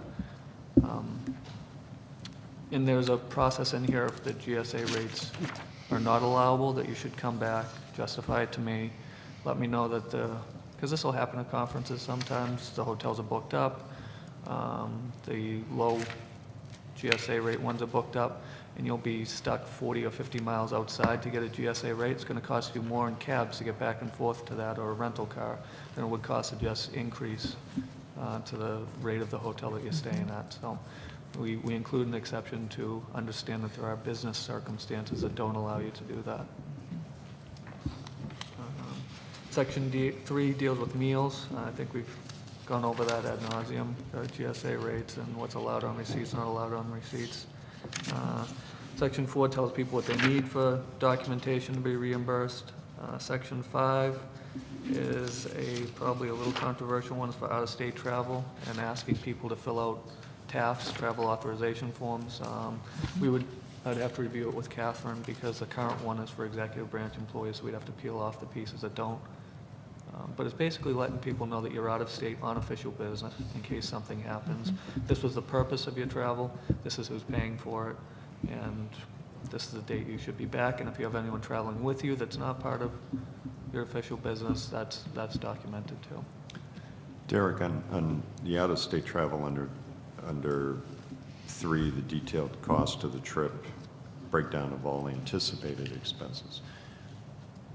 And there's a process in here, if the GSA rates are not allowable, that you should come back, justify it to me, let me know that because this will happen at conferences sometimes, the hotels are booked up, the low GSA rate ones are booked up, and you'll be stuck 40 or 50 miles outside to get a GSA rate. It's going to cost you more in cabs to get back and forth to that, or a rental car, than it would cost to just increase to the rate of the hotel that you're staying at. So we include an exception to understand that there are business circumstances that don't allow you to do that. Section 3 deals with meals. I think we've gone over that ad nauseum, GSA rates and what's allowed on receipts, not allowed on receipts. Section 4 tells people what they need for documentation to be reimbursed. Section 5 is probably a little controversial one for out-of-state travel and asking people to fill out TAFs, travel authorization forms. I'd have to review it with Catherine because the current one is for executive branch employees, so we'd have to peel off the pieces that don't. But it's basically letting people know that you're out of state on official business in case something happens. This was the purpose of your travel, this is who's paying for it, and this is the date you should be back. And if you have anyone traveling with you that's not part of your official business, that's documented too. Derek, on the out-of-state travel under 3, the detailed cost of the trip, breakdown of all anticipated expenses.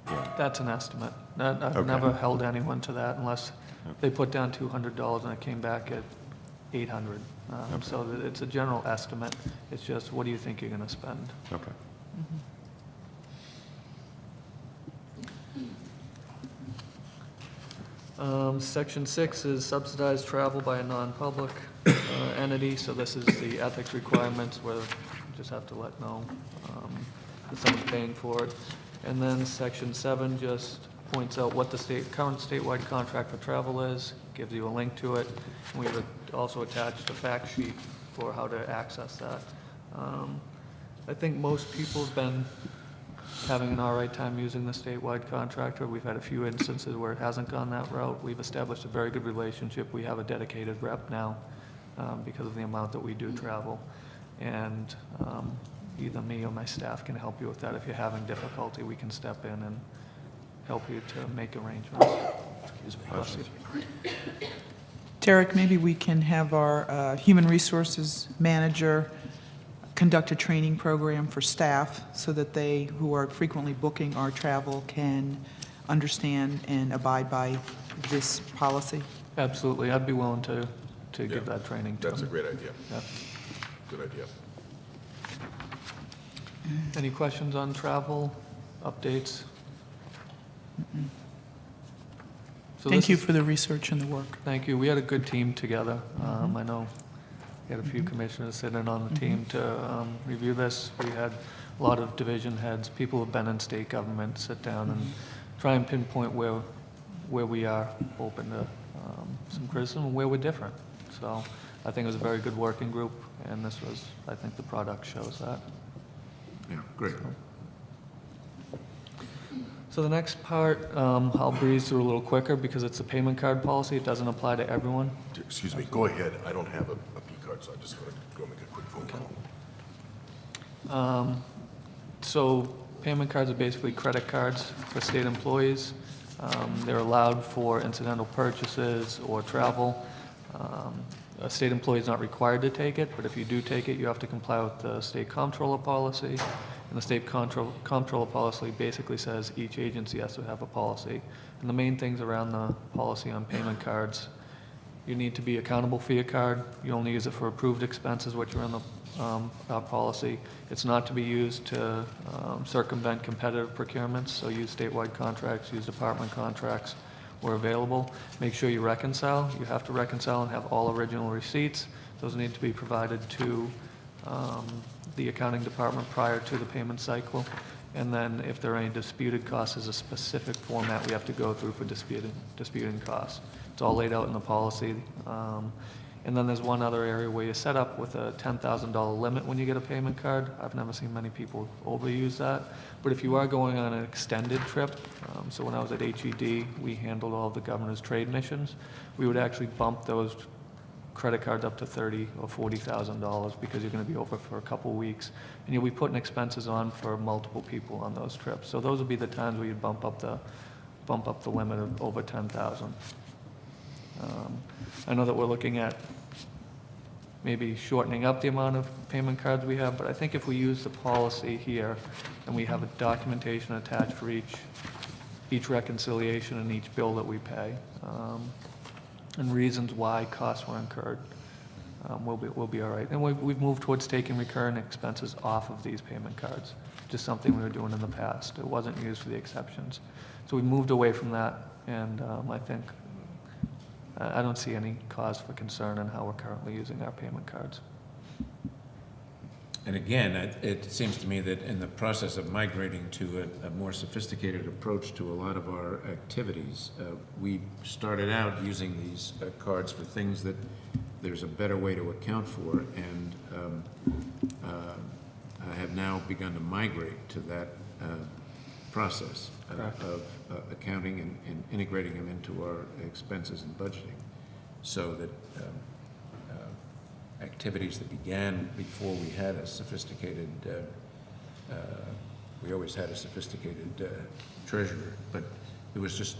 Yeah. That's an estimate. I've Okay. never held anyone to that unless they put down $200 and it came back at $800. So it's a general estimate. It's just, what do you think you're going to spend? Okay. Section 6 is subsidized travel by a non-public entity. So this is the ethics requirements where you just have to let know that someone's paying for it. And then Section 7 just points out what the current statewide contract for travel is, gives you a link to it. And we've also attached a fact sheet for how to access that. I think most people have been having an all right time using the statewide contractor. We've had a few instances where it hasn't gone that route. We've established a very good relationship. We have a dedicated rep now because of the amount that we do travel. And either me or my staff can help you with that. If you're having difficulty, we can step in and help you to make arrangements. Excuse me. Derek, maybe we can have our human resources manager conduct a training program for staff so that they, who are frequently booking our travel, can understand and abide by this policy. Absolutely. I'd be willing to give that training to That's a them. great idea. Yeah. Good idea. Any questions on travel updates? So Thank this you is- for the research and the work. Thank you. We had a good team together. I know we had a few commissioners sitting on the team to review this. We had a lot of division heads, people who've been in state government, sit down and try and pinpoint where we are open to some criticism and where we're different. So I think it was a very good working group, and this was, I think the product shows that. Yeah, great. So the next part, I'll breeze through a little quicker because it's a payment card policy. It doesn't apply to everyone. Excuse me, go ahead. I don't have a P card, so I'm just going to go make a quick phone call. So payment cards are basically credit cards for state employees. They're allowed for incidental purchases or travel. A state employee is not required to take it, but if you do take it, you have to comply with the state comptroller policy. And the state comptroller policy basically says each agency has to have a policy. And the main things around the policy on payment cards, you need to be accountable for your card. You only use it for approved expenses, which are in the policy. It's not to be used to circumvent competitive procurements, so use statewide contracts, use department contracts where available. Make sure you reconcile. You have to reconcile and have all original receipts. Those need to be provided to the accounting department prior to the payment cycle. And then if there are any disputed costs, there's a specific format we have to go through for disputing costs. It's all laid out in the policy. And then there's one other area where you're set up with a $10,000 limit when you get a payment card. I've never seen many people overuse that. But if you are going on an extended trip, so when I was at HED, we handled all of the governor's trade missions, we would actually bump those credit cards up to $30,000 or $40,000 because you're going to be over for a couple weeks. And you'll be putting expenses on for multiple people on those trips. So those would be the times where you'd bump up the limit of over 10,000. I know that we're looking at maybe shortening up the amount of payment cards we have, but I think if we use the policy here and we have a documentation attached for each reconciliation and each bill that we pay, and reasons why costs were incurred, we'll be all right. And we've moved towards taking recurring expenses off of these payment cards, just something we were doing in the past. It wasn't used for the exceptions. So we moved away from that, and I think I don't see any cause for concern in how we're currently using our payment cards. And again, it seems to me that in the process of migrating to a more sophisticated approach to a lot of our activities, we started out using these cards for things that there's a better way to account for, and I have now begun to migrate to that process of accounting and integrating them into our expenses and budgeting, so that activities that began before we had a sophisticated, we always had a sophisticated treasurer, but it was just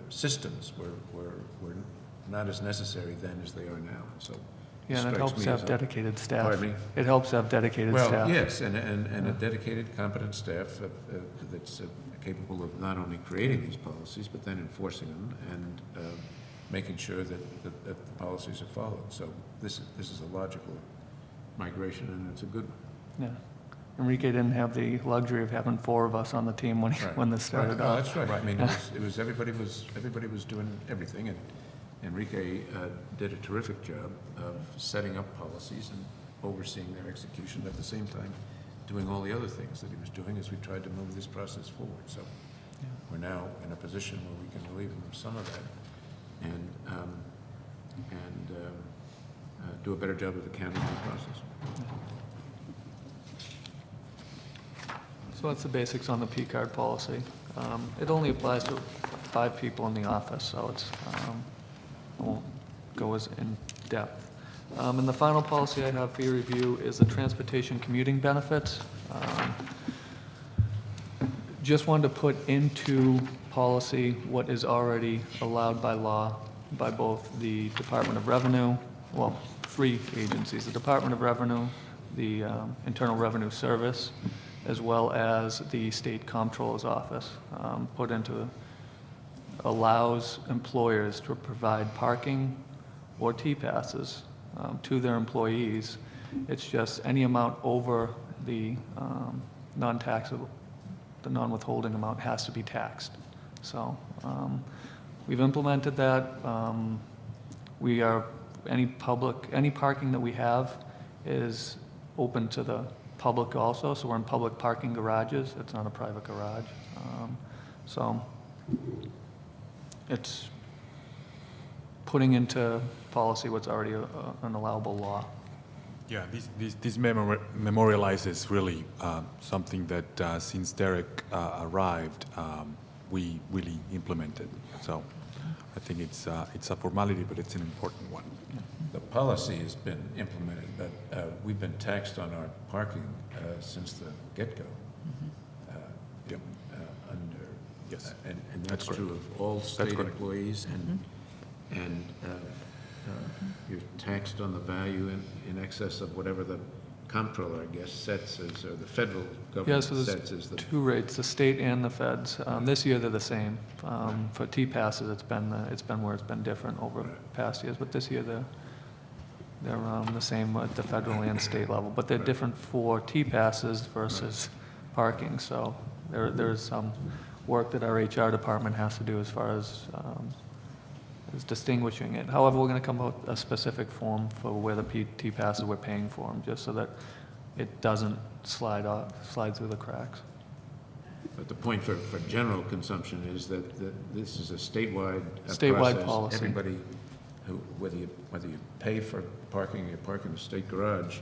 systems were not as necessary then as they are now. So Yeah, and it strikes helps me to have as dedicated staff. Pardon me? It helps to have dedicated staff. Well, yes, and a dedicated, competent staff that's capable of not only creating these policies, but then enforcing them and making sure that the policies are followed. So this is a logical migration, and it's a good one. Yeah. Enrique didn't have the luxury of having 4 of us on the team when Right. when this started No, off. that's right. I mean, it was everybody was doing everything, and Enrique did a terrific job of setting up policies and overseeing their execution, at the same time doing all the other things that he was doing as we tried to move this process forward. So we're now in a position where we can relieve him of some of that and do a better job of accounting the process. So that's the basics on the P-card policy. It only applies to 5 people in the office, so it's, I won't go as in depth. And the final policy I have for your review is the transportation commuting benefits. Just wanted to put into policy what is already allowed by law by both the Department of Revenue, well, 3 agencies, the Department of Revenue, the Internal Revenue Service, as well as the State Comptroller's Office, put into, allows employers to provide parking or T-passes to their employees. It's just any amount over the non-taxable, the non-withholding amount has to be taxed. So we've implemented that. We are, any parking that we have is open to the public also, so we're in public parking garages. It's not a private garage. So it's putting into policy what's already an allowable law. Yeah, this memorializes really something that since Derek arrived, we really implemented. So I think it's a formality, but it's an important one. The policy has been implemented, but we've been taxed on our parking since the get-go. Yep. Under, Yes. and that's correct. true of all state correct. employees, and you're taxed on the value in excess of whatever the comptroller, I guess, sets as, or the federal Yeah, government so there's sets as the. 2 rates, the state and the feds. This year they're the same. For T-passes, it's been where it's been different over past years, but this year they're the same at the federal and state level, but they're different for T-passes versus parking. So there's some work that our HR department has to do as far as distinguishing it. However, we're going to come out with a specific form for where the T-passes we're paying for them, just so that it doesn't slide through the cracks. But the point for general consumption is that this is a statewide Statewide process. policy. Everybody, whether you pay for parking or you park in a state garage,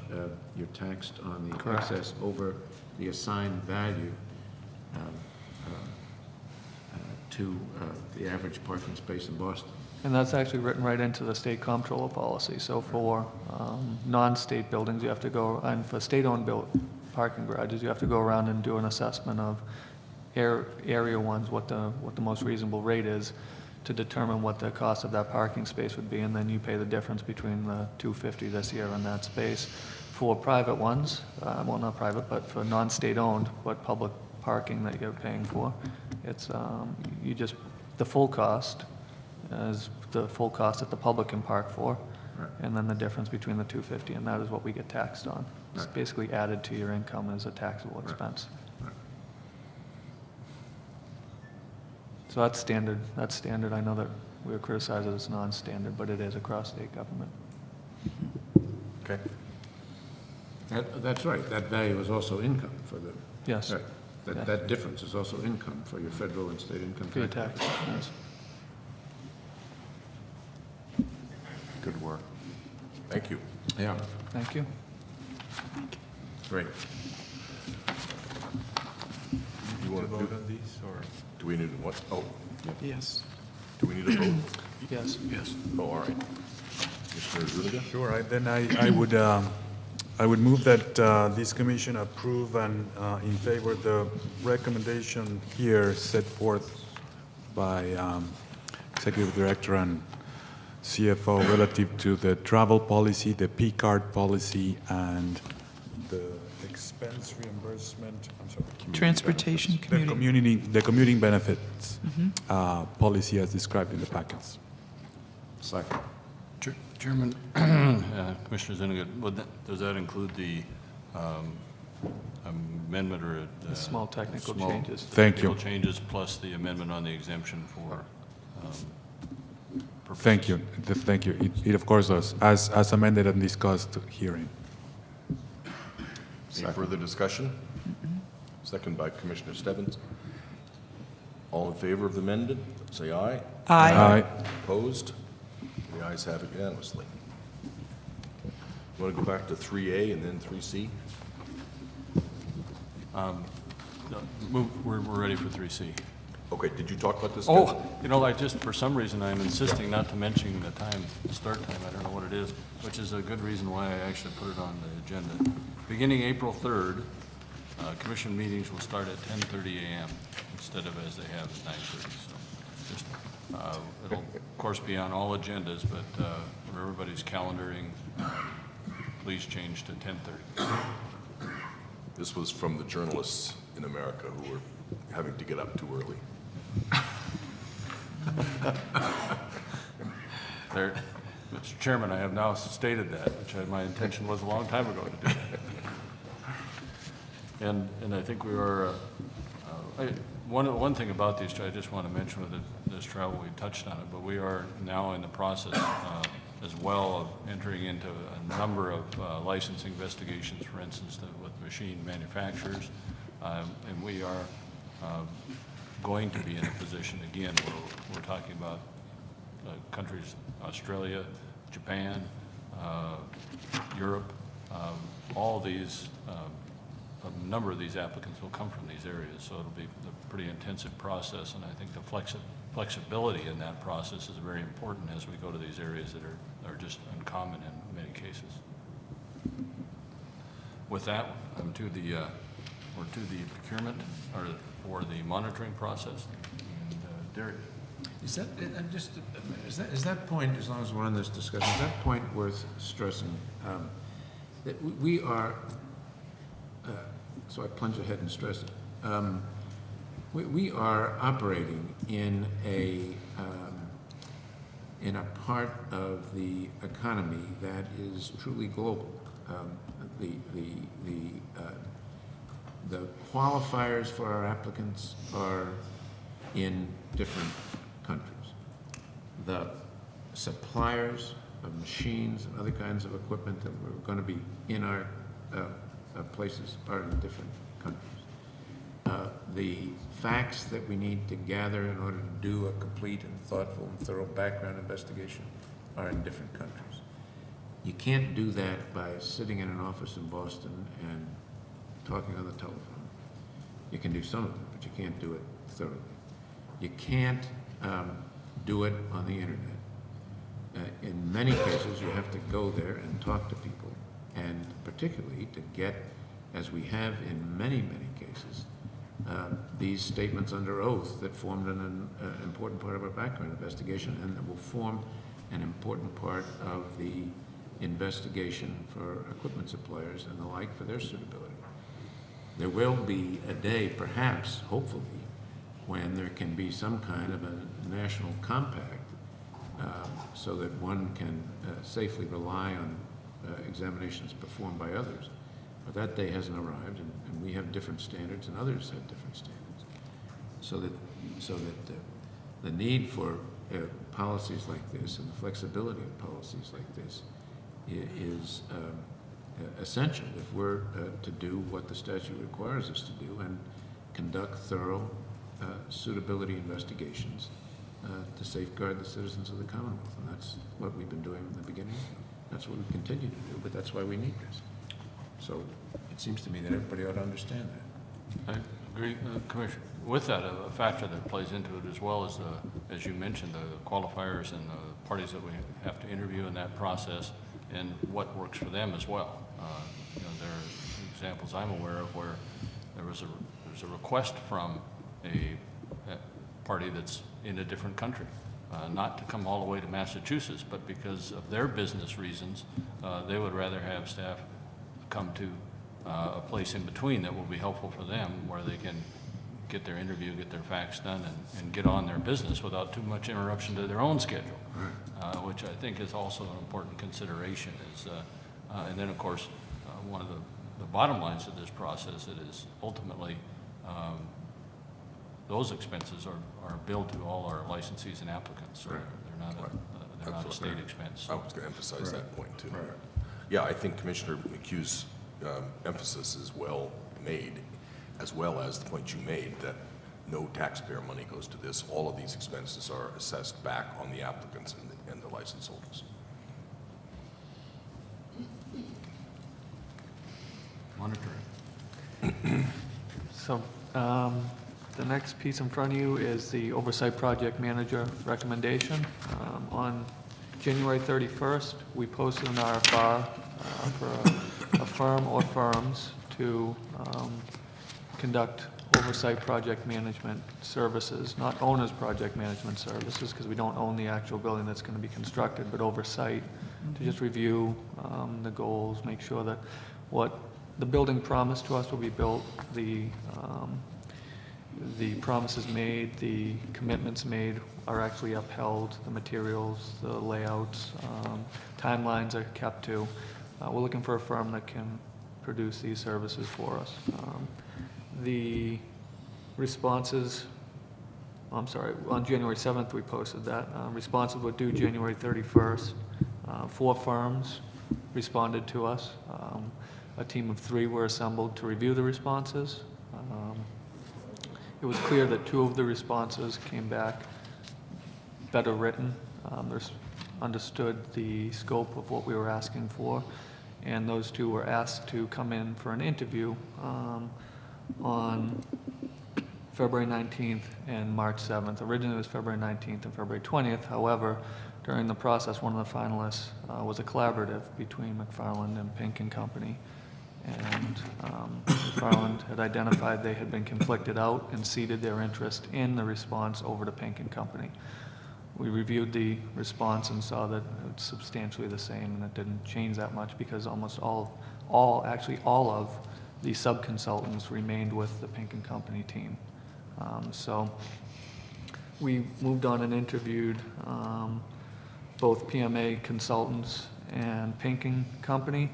you're taxed on the Correct. excess over the assigned value to the average parking space in Boston. And that's actually written right into the state comptroller policy. So for non-state buildings, you have to go, and for state-owned parking garages, you have to go around and do an assessment of area ones, what the most reasonable rate is, to determine what the cost of that parking space would be, and then you pay the difference between the $250 this year and that space. For private ones, well, not private, but for non-state-owned, but public parking that you're paying for, it's the full cost is the full cost that the public can park for, Right. and then the difference between the $250, and that is what we get taxed on. It's Right. basically added to your income as a taxable expense. Right. So that's standard. That's standard. I know that we were criticized that it's non-standard, but it is across state government. Okay. That's right. That value is also income for the. Yes. Right. Yeah. That difference is also income for your federal and state income For your tax. taxes, yes. Good work. Thank you. Yeah, Thank you. great. You want to Vote do, on these, or? do we need what? Oh, Yes. do we need a vote? Yes. Yes. Oh, all right. Commissioner Zuniga? Sure, I would move that this commission approve and in favor the recommendation here set forth by Executive Director and CFO relative to the travel policy, the P card policy, and the expense reimbursement, I'm sorry. Transportation, commuting. The commuting benefits policy as described in the packets. Second. Chairman, Commissioner Zuniga, does that include the amendment or? The small technical small changes. Thank you. technical changes plus the amendment on the exemption for purposes? Thank you. Thank you. It of course does, as amended and discussed hearing. Any further discussion? Second by Commissioner Stebbins. All in favor of the amendment, say aye. Aye. Opposed? The ayes have it unanimously. You want to go back to 3A and then 3C? No, we're ready for 3C. Okay, did you talk about this? Oh, for some reason, I'm insisting not to mention the time, the start time, I don't know what it is, which is a good reason why I actually put it on the agenda. Beginning April 3rd, commission meetings will start at 10:30 a.m. instead of as they have at 9:30. So just, it'll, of course, be on all agendas, but for everybody's calendaring, please change to 10:30. This was from the journalists in America who were having to get up too early. There, Mr. Chairman, I have now stated that, which my intention was a long time ago to do that. And I think we are, one thing about these, I just want to mention with this travel, we touched on it, but we are now in the process as well of entering into a number of licensing investigations, for instance, with machine manufacturers. And we are going to be in a position, again, where we're talking about countries, Australia, Japan, Europe, all these, a number of these applicants will come from these areas, so it'll be a pretty intensive process, and I think the flexibility in that process is very important as we go to these areas that are just uncommon in many cases. With that, we're to the procurement, or the monitoring process. And Derek. Is that point, as long as we're on this discussion, is that point worth stressing? That we are, so I plunge ahead and stress it. We are operating in a part of the economy that is truly global. The qualifiers for our applicants are in different countries. The suppliers of machines and other kinds of equipment that we're going to be in our places are in different countries. The facts that we need to gather in order to do a complete and thoughtful and thorough background investigation are in different countries. You can't do that by sitting in an office in Boston and talking on the telephone. You can do some of it, but you can't do it thoroughly. You can't do it on the internet. In many cases, you have to go there and talk to people, and particularly to get, as we have in many, many cases, these statements under oath that formed an important part of our background investigation and that will form an important part of the investigation for equipment suppliers and the like for their suitability. There will be a day, perhaps, hopefully, when there can be some kind of a national compact so that one can safely rely on examinations performed by others. But that day hasn't arrived, and we have different standards, and others have different standards. So that the need for policies like this and the flexibility of policies like this is essential if we're to do what the statute requires us to do and conduct thorough suitability investigations to safeguard the citizens of the Commonwealth. And that's what we've been doing in the beginning. That's what we continue to do, but that's why we need this. So it seems to me that everybody ought to understand that. I agree, Commissioner. With that, a factor that plays into it as well is, as you mentioned, the qualifiers and the parties that we have to interview in that process and what works for them as well. There are examples I'm aware of where there's a request from a party that's in a different country, not to come all the way to Massachusetts, but because of their business reasons, they would rather have staff come to a place in between that will be helpful for them, where they can get their interview, get their facts done, and get on their business without too much interruption to their own schedule, which I think is also an important consideration. And then, of course, one of the bottom lines of this process is ultimately those expenses are billed to all our licensees and applicants. So they're not a state expense. I was going to emphasize that point too. Yeah, I think Commissioner McHugh's emphasis is well made, as well as the point you made that no taxpayer money goes to this. All of these expenses are assessed back on the applicants and the license holders. Monitoring. So the next piece in front of you is the Oversight Project Manager recommendation. On January 31st, we posted an RFR for a firm or firms to conduct oversight project management services, not owner's project management services, because we don't own the actual building that's going to be constructed, but oversight to just review the goals, make sure that what the building promised to us will be built, the promises made, the commitments made are actually upheld, the materials, the layouts, timelines are kept to. We're looking for a firm that can produce these services for us. The responses, I'm sorry, on January 7th we posted that. Responses were due January 31st. 4 firms responded to us. A team of 3 were assembled to review the responses. It was clear that 2 of the responses came back better written. They understood the scope of what we were asking for, and those 2 were asked to come in for an interview on February 19th and March 7th. Originally it was February 19th and February 20th. However, during the process, one of the finalists was a collaborative between McFarland and Pink and Company. And McFarland had identified they had been conflicted out and ceded their interest in the response over to Pink and Company. We reviewed the response and saw that it's substantially the same, and it didn't change that much because almost all of the sub-consultants remained with the Pink and Company team. So we moved on and interviewed both PMA consultants and Pink and Company.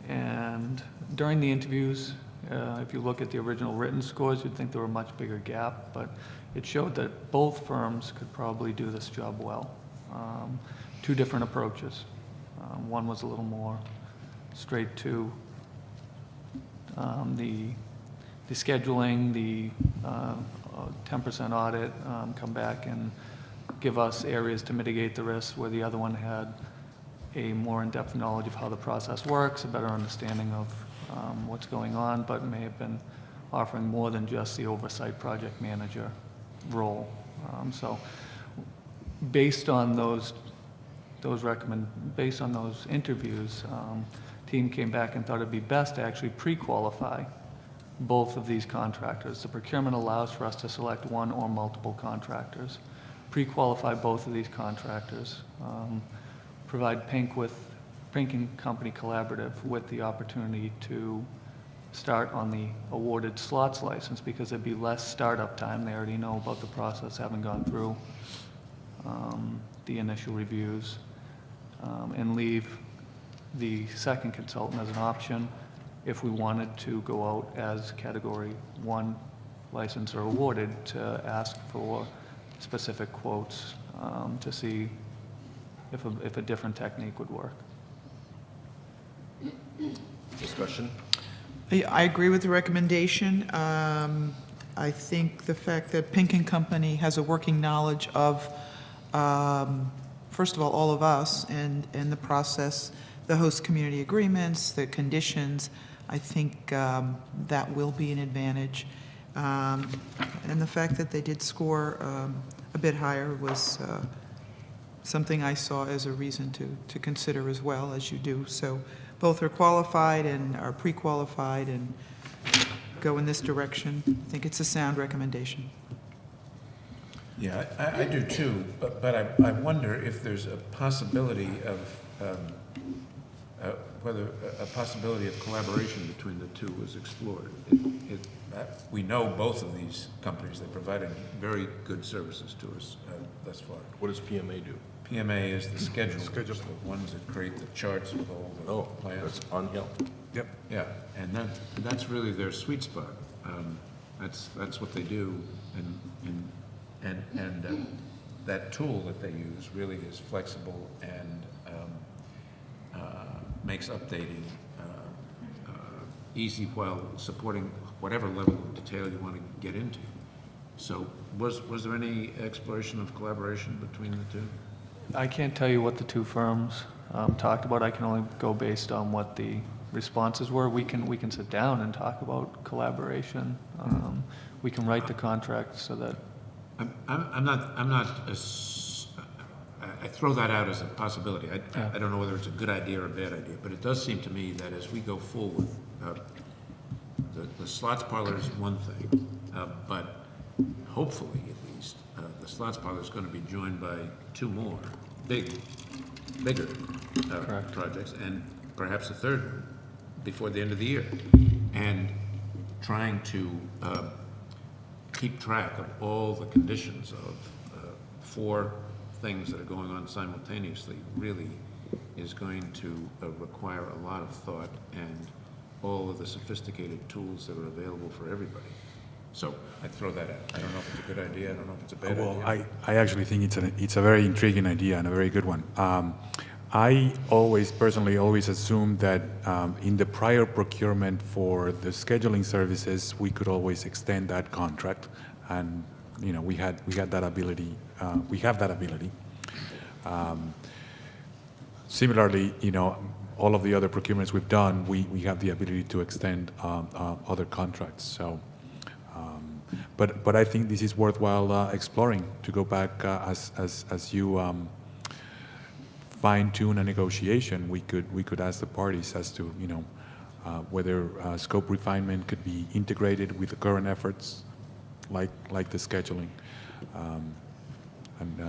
And during the interviews, if you look at the original written scores, you'd think there were a much bigger gap, but it showed that both firms could probably do this job well. 2 different approaches. One was a little more straight to the the scheduling, the 10% audit, come back and give us areas to mitigate the risks where the other one had a more in-depth knowledge of how the process works, a better understanding of what's going on, but may have been offering more than just the oversight project manager role. So based on those interviews, team came back and thought it'd be best to actually pre-qualify both of these contractors. The procurement allows for us to select one or multiple contractors, pre-qualify both of these contractors, provide Pink and Company Collaborative with the opportunity to start on the awarded slots license because there'd be less startup time. They already know about the process, having gone through the initial reviews, and leave the second consultant as an option if we wanted to go out as Category 1 license or awarded to ask for specific quotes to see if a different technique would work. Discussion? I agree with the recommendation. I think the fact that Pink and Company has a working knowledge of, first of all of us and the process, the host community agreements, the conditions, I think that will be an advantage. And the fact that they did score a bit higher was something I saw as a reason to consider as well, as you do. So both are qualified and are pre-qualified and go in this direction. I think it's a sound recommendation. Yeah, I do too, but I wonder if there's a possibility of, whether a possibility of collaboration between the two was explored. We know both of these companies. They provided very good services to us thus far. What does PMA do? PMA is the schedule. The ones that create the charts with all the plans. That's on Hill. Yep. Yeah, and that's really their sweet spot. That's what they do, and that tool that they use really is flexible and makes updating easy while supporting whatever level of detail you want to get into. So was there any exploration of collaboration between the two? I can't tell you what the two firms talked about. I can only go based on what the responses were. We can sit down and talk about collaboration. We can write the contract so that. I throw that out as a possibility. I don't know whether it's a good idea or a bad idea, but it does seem to me that as we go forward, the slots parlor is one thing, but hopefully at least, the slots parlor is going to be joined by two more bigger projects, and perhaps a third one before the end of the year. And trying to keep track of all the conditions of 4 things that are going on simultaneously really is going to require a lot of thought and all of the sophisticated tools that are available for everybody. So I throw that out. I don't know if it's a good idea. I don't know if it's a bad idea. Well, I actually think it's a very intriguing idea and a very good one. I personally always assumed that in the prior procurement for the scheduling services, we could always extend that contract, and we had that ability. We have that ability. Similarly, all of the other procurements we've done, we have the ability to extend other contracts. So, but I think this is worthwhile exploring, to go back as you fine-tune a negotiation. We could ask the parties as to whether scope refinement could be integrated with the current efforts, like the scheduling, and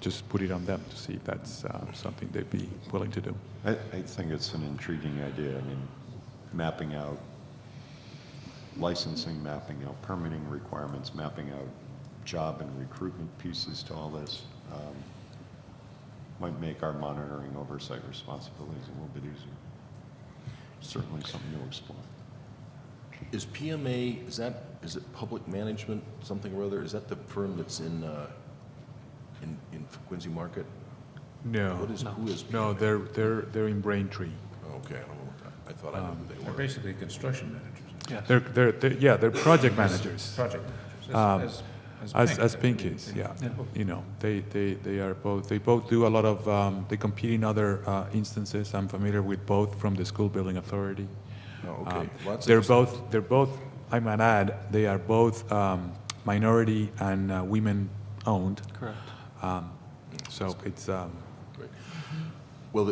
just put it on them to see if that's something they'd be willing to do. I think it's an intriguing idea. I mean, mapping out licensing, mapping out permitting requirements, mapping out job and recruitment pieces to all this might make our monitoring oversight responsibilities a little bit easier. Certainly something to explore. Is PMA, is it public management, something or other? Is that the firm that's in Quincy Market? No. Who is PMA? No, they're in Braintree. Oh, okay, I don't know what that, I thought I knew who they They're were. basically construction managers. Yes. They're project managers. Project managers, As Pink is, yeah. You know, they are both, they both do a lot of, they compete in other instances. I'm familiar with both from the School Building Authority. Oh, okay. Well, that's They're both, I might add, they are both minority and women-owned. Correct. So it's, Great. Well,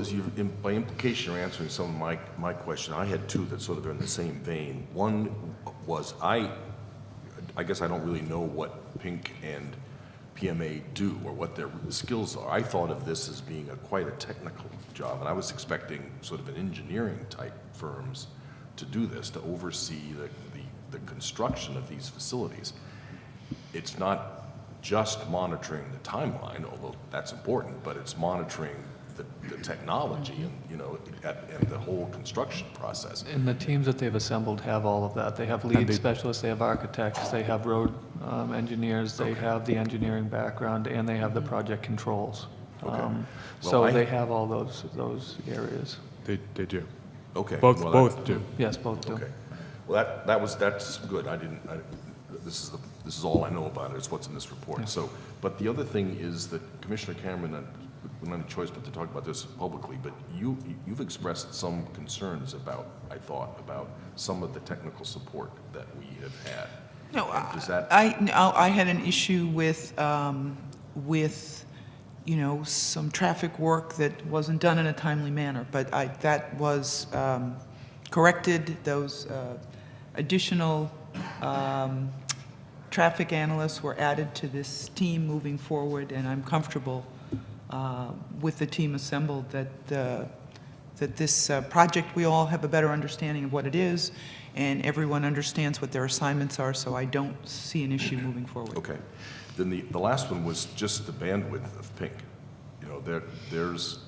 by implication, you're answering some of my question. I had two that sort of are in the same vein. One was, I guess I don't really know what Pink and PMA do or what their skills are. I thought of this as being quite a technical job, and I was expecting sort of an engineering type firms to do this, to oversee the construction of these facilities. It's not just monitoring the timeline, although that's important, but it's monitoring the technology and, you know, and the whole construction process. And the teams that they've assembled have all of that. They have lead specialists, they have architects, they have road engineers, they have the engineering background, and they have the project controls. So they have all those areas. they do. Okay. Both well, do. Yes, both do. Okay. Well, that's good. This is all I know about it, is what's in this report. Yeah. So, but the other thing is that Commissioner Cameron, we don't have a choice but to talk about this publicly, but you've expressed some concerns about some of the technical support that we have had. No, And is that, I had an issue with, you know, some traffic work that wasn't done in a timely manner, but that was corrected. Those additional traffic analysts were added to this team moving forward, and I'm comfortable with the team assembled that this project, we all have a better understanding of what it is, and everyone understands what their assignments are, so I don't see an issue moving forward. okay. Then the last one was just the bandwidth of Pink. You know, there's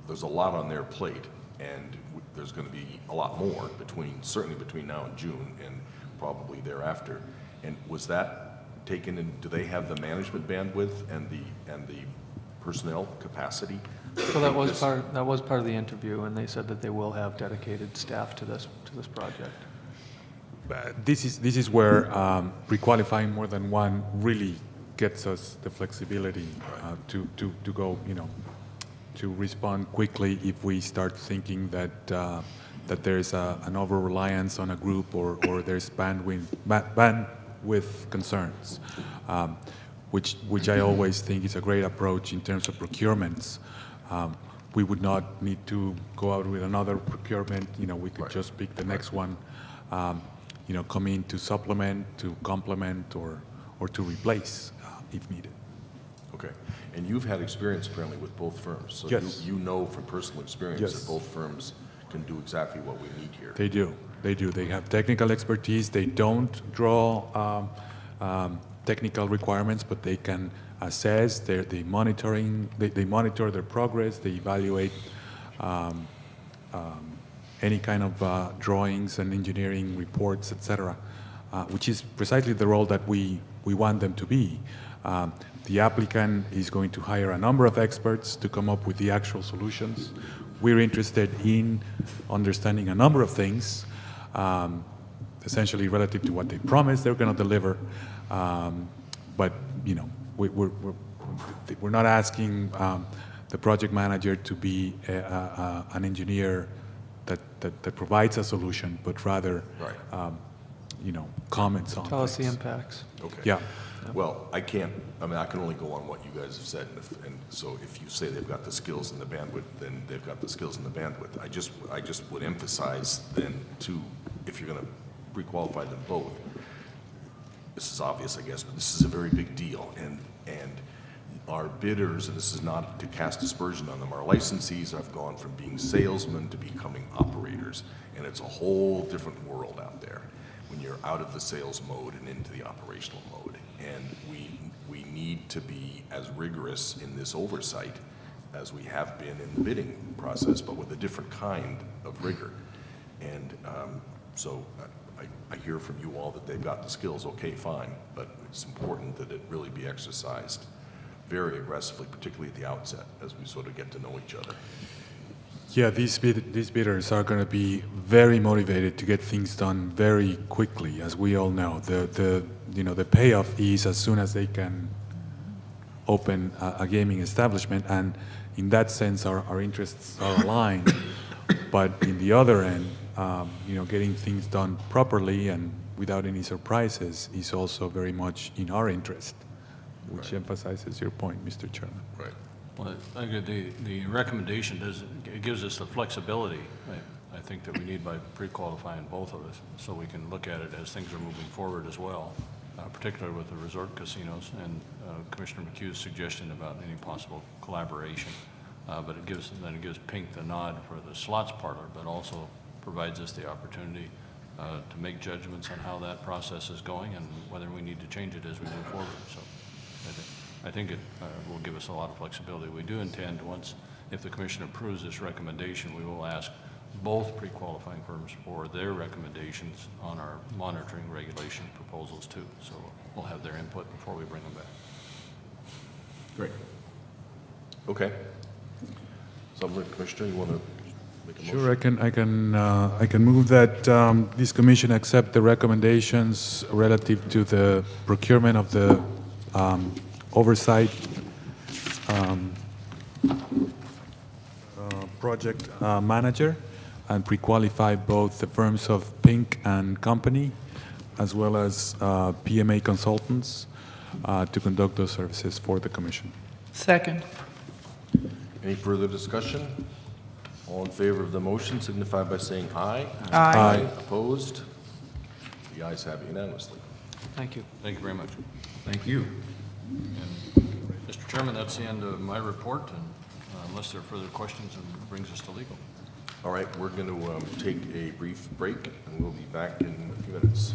a lot on their plate, and there's going to be a lot more certainly between now and June, and probably thereafter. And was that taken in? Do they have the management bandwidth and the personnel capacity? So that was part of the interview, and they said that they will have dedicated staff to this project. This is where pre-qualifying more than one really gets us the flexibility to go, you know, to respond quickly if we start thinking that that there's an over-reliance on a group or there's bandwidth concerns, which I always think is a great approach in terms of procurements. We would not need to go out with another procurement. You know, we could just pick the next one. You know, come in to supplement, to complement, or to replace if needed. Okay. And you've had experience apparently with both firms. So Yes. you know from personal experience Yes. that both firms can do exactly what we need here. They do. They do. They have technical expertise. They don't draw technical requirements, but they can assess. They monitor their progress. They evaluate any kind of drawings and engineering reports, etc., which is precisely the role that we want them to be. The applicant is going to hire a number of experts to come up with the actual solutions. We're interested in understanding a number of things, essentially relative to what they promised they're going to deliver. But you know, we're not asking the project manager to be an engineer that provides a solution, but rather, you know, comments on Tell us the things. impacts. Okay. Yeah. Well, I can only go on what you guys have said, and so if you say they've got the skills and the bandwidth, then they've got the skills and the bandwidth. I just would emphasize then, too, if you're going to pre-qualify them both, this is obvious, I guess, but this is a very big deal, and our bidders, and this is not to cast aspersion on them, our licensees have gone from being salesmen to becoming operators, and it's a whole different world out there when you're out of the sales mode and into the operational mode. And we need to be as rigorous in this oversight as we have been in the bidding process, but with a different kind of rigor. And so I hear from you all that they've got the skills, okay, fine, but it's important that it really be exercised very aggressively, particularly at the outset, as we sort of get to know each other. Yeah, these bidders are going to be very motivated to get things done very quickly, as we all know. The payoff is as soon as they can open a gaming establishment, and in that sense, our interests are aligned. But in the other end, getting things done properly and without any surprises is also very much in our interest, which emphasizes your point, Mr. Chairman. Right. Well, I think the recommendation it gives us the flexibility, I think, that we need by pre-qualifying both of us, so we can look at it as things are moving forward as well, particularly with the resort casinos and Commissioner McHugh's suggestion about any possible collaboration. But it gives Pink the nod for the slots parlor, but also provides us the opportunity to make judgments on how that process is going and whether we need to change it as we move forward. So I think it will give us a lot of flexibility. We do intend, if the commission approves this recommendation, we will ask both pre-qualifying firms for their recommendations on our monitoring regulation proposals too. So we'll have their input before we bring them back. Great. Okay. Subject Commissioner, you want to make a motion? Sure, I can move that this commission accept the recommendations relative to the procurement of the oversight project manager, and pre-qualify both the firms of Pink and Company as well as PMA consultants to conduct those services for the commission. Second. Any further discussion? All in favor of the motion signify by saying aye. Aye. Opposed? The ayes have it unanimously. Thank you. Thank you very much. Thank you. And, Mr. Chairman, that's the end of my report, and unless there are further questions, it brings us to legal. All right, we're going to take a brief break, and we'll be back in a few minutes.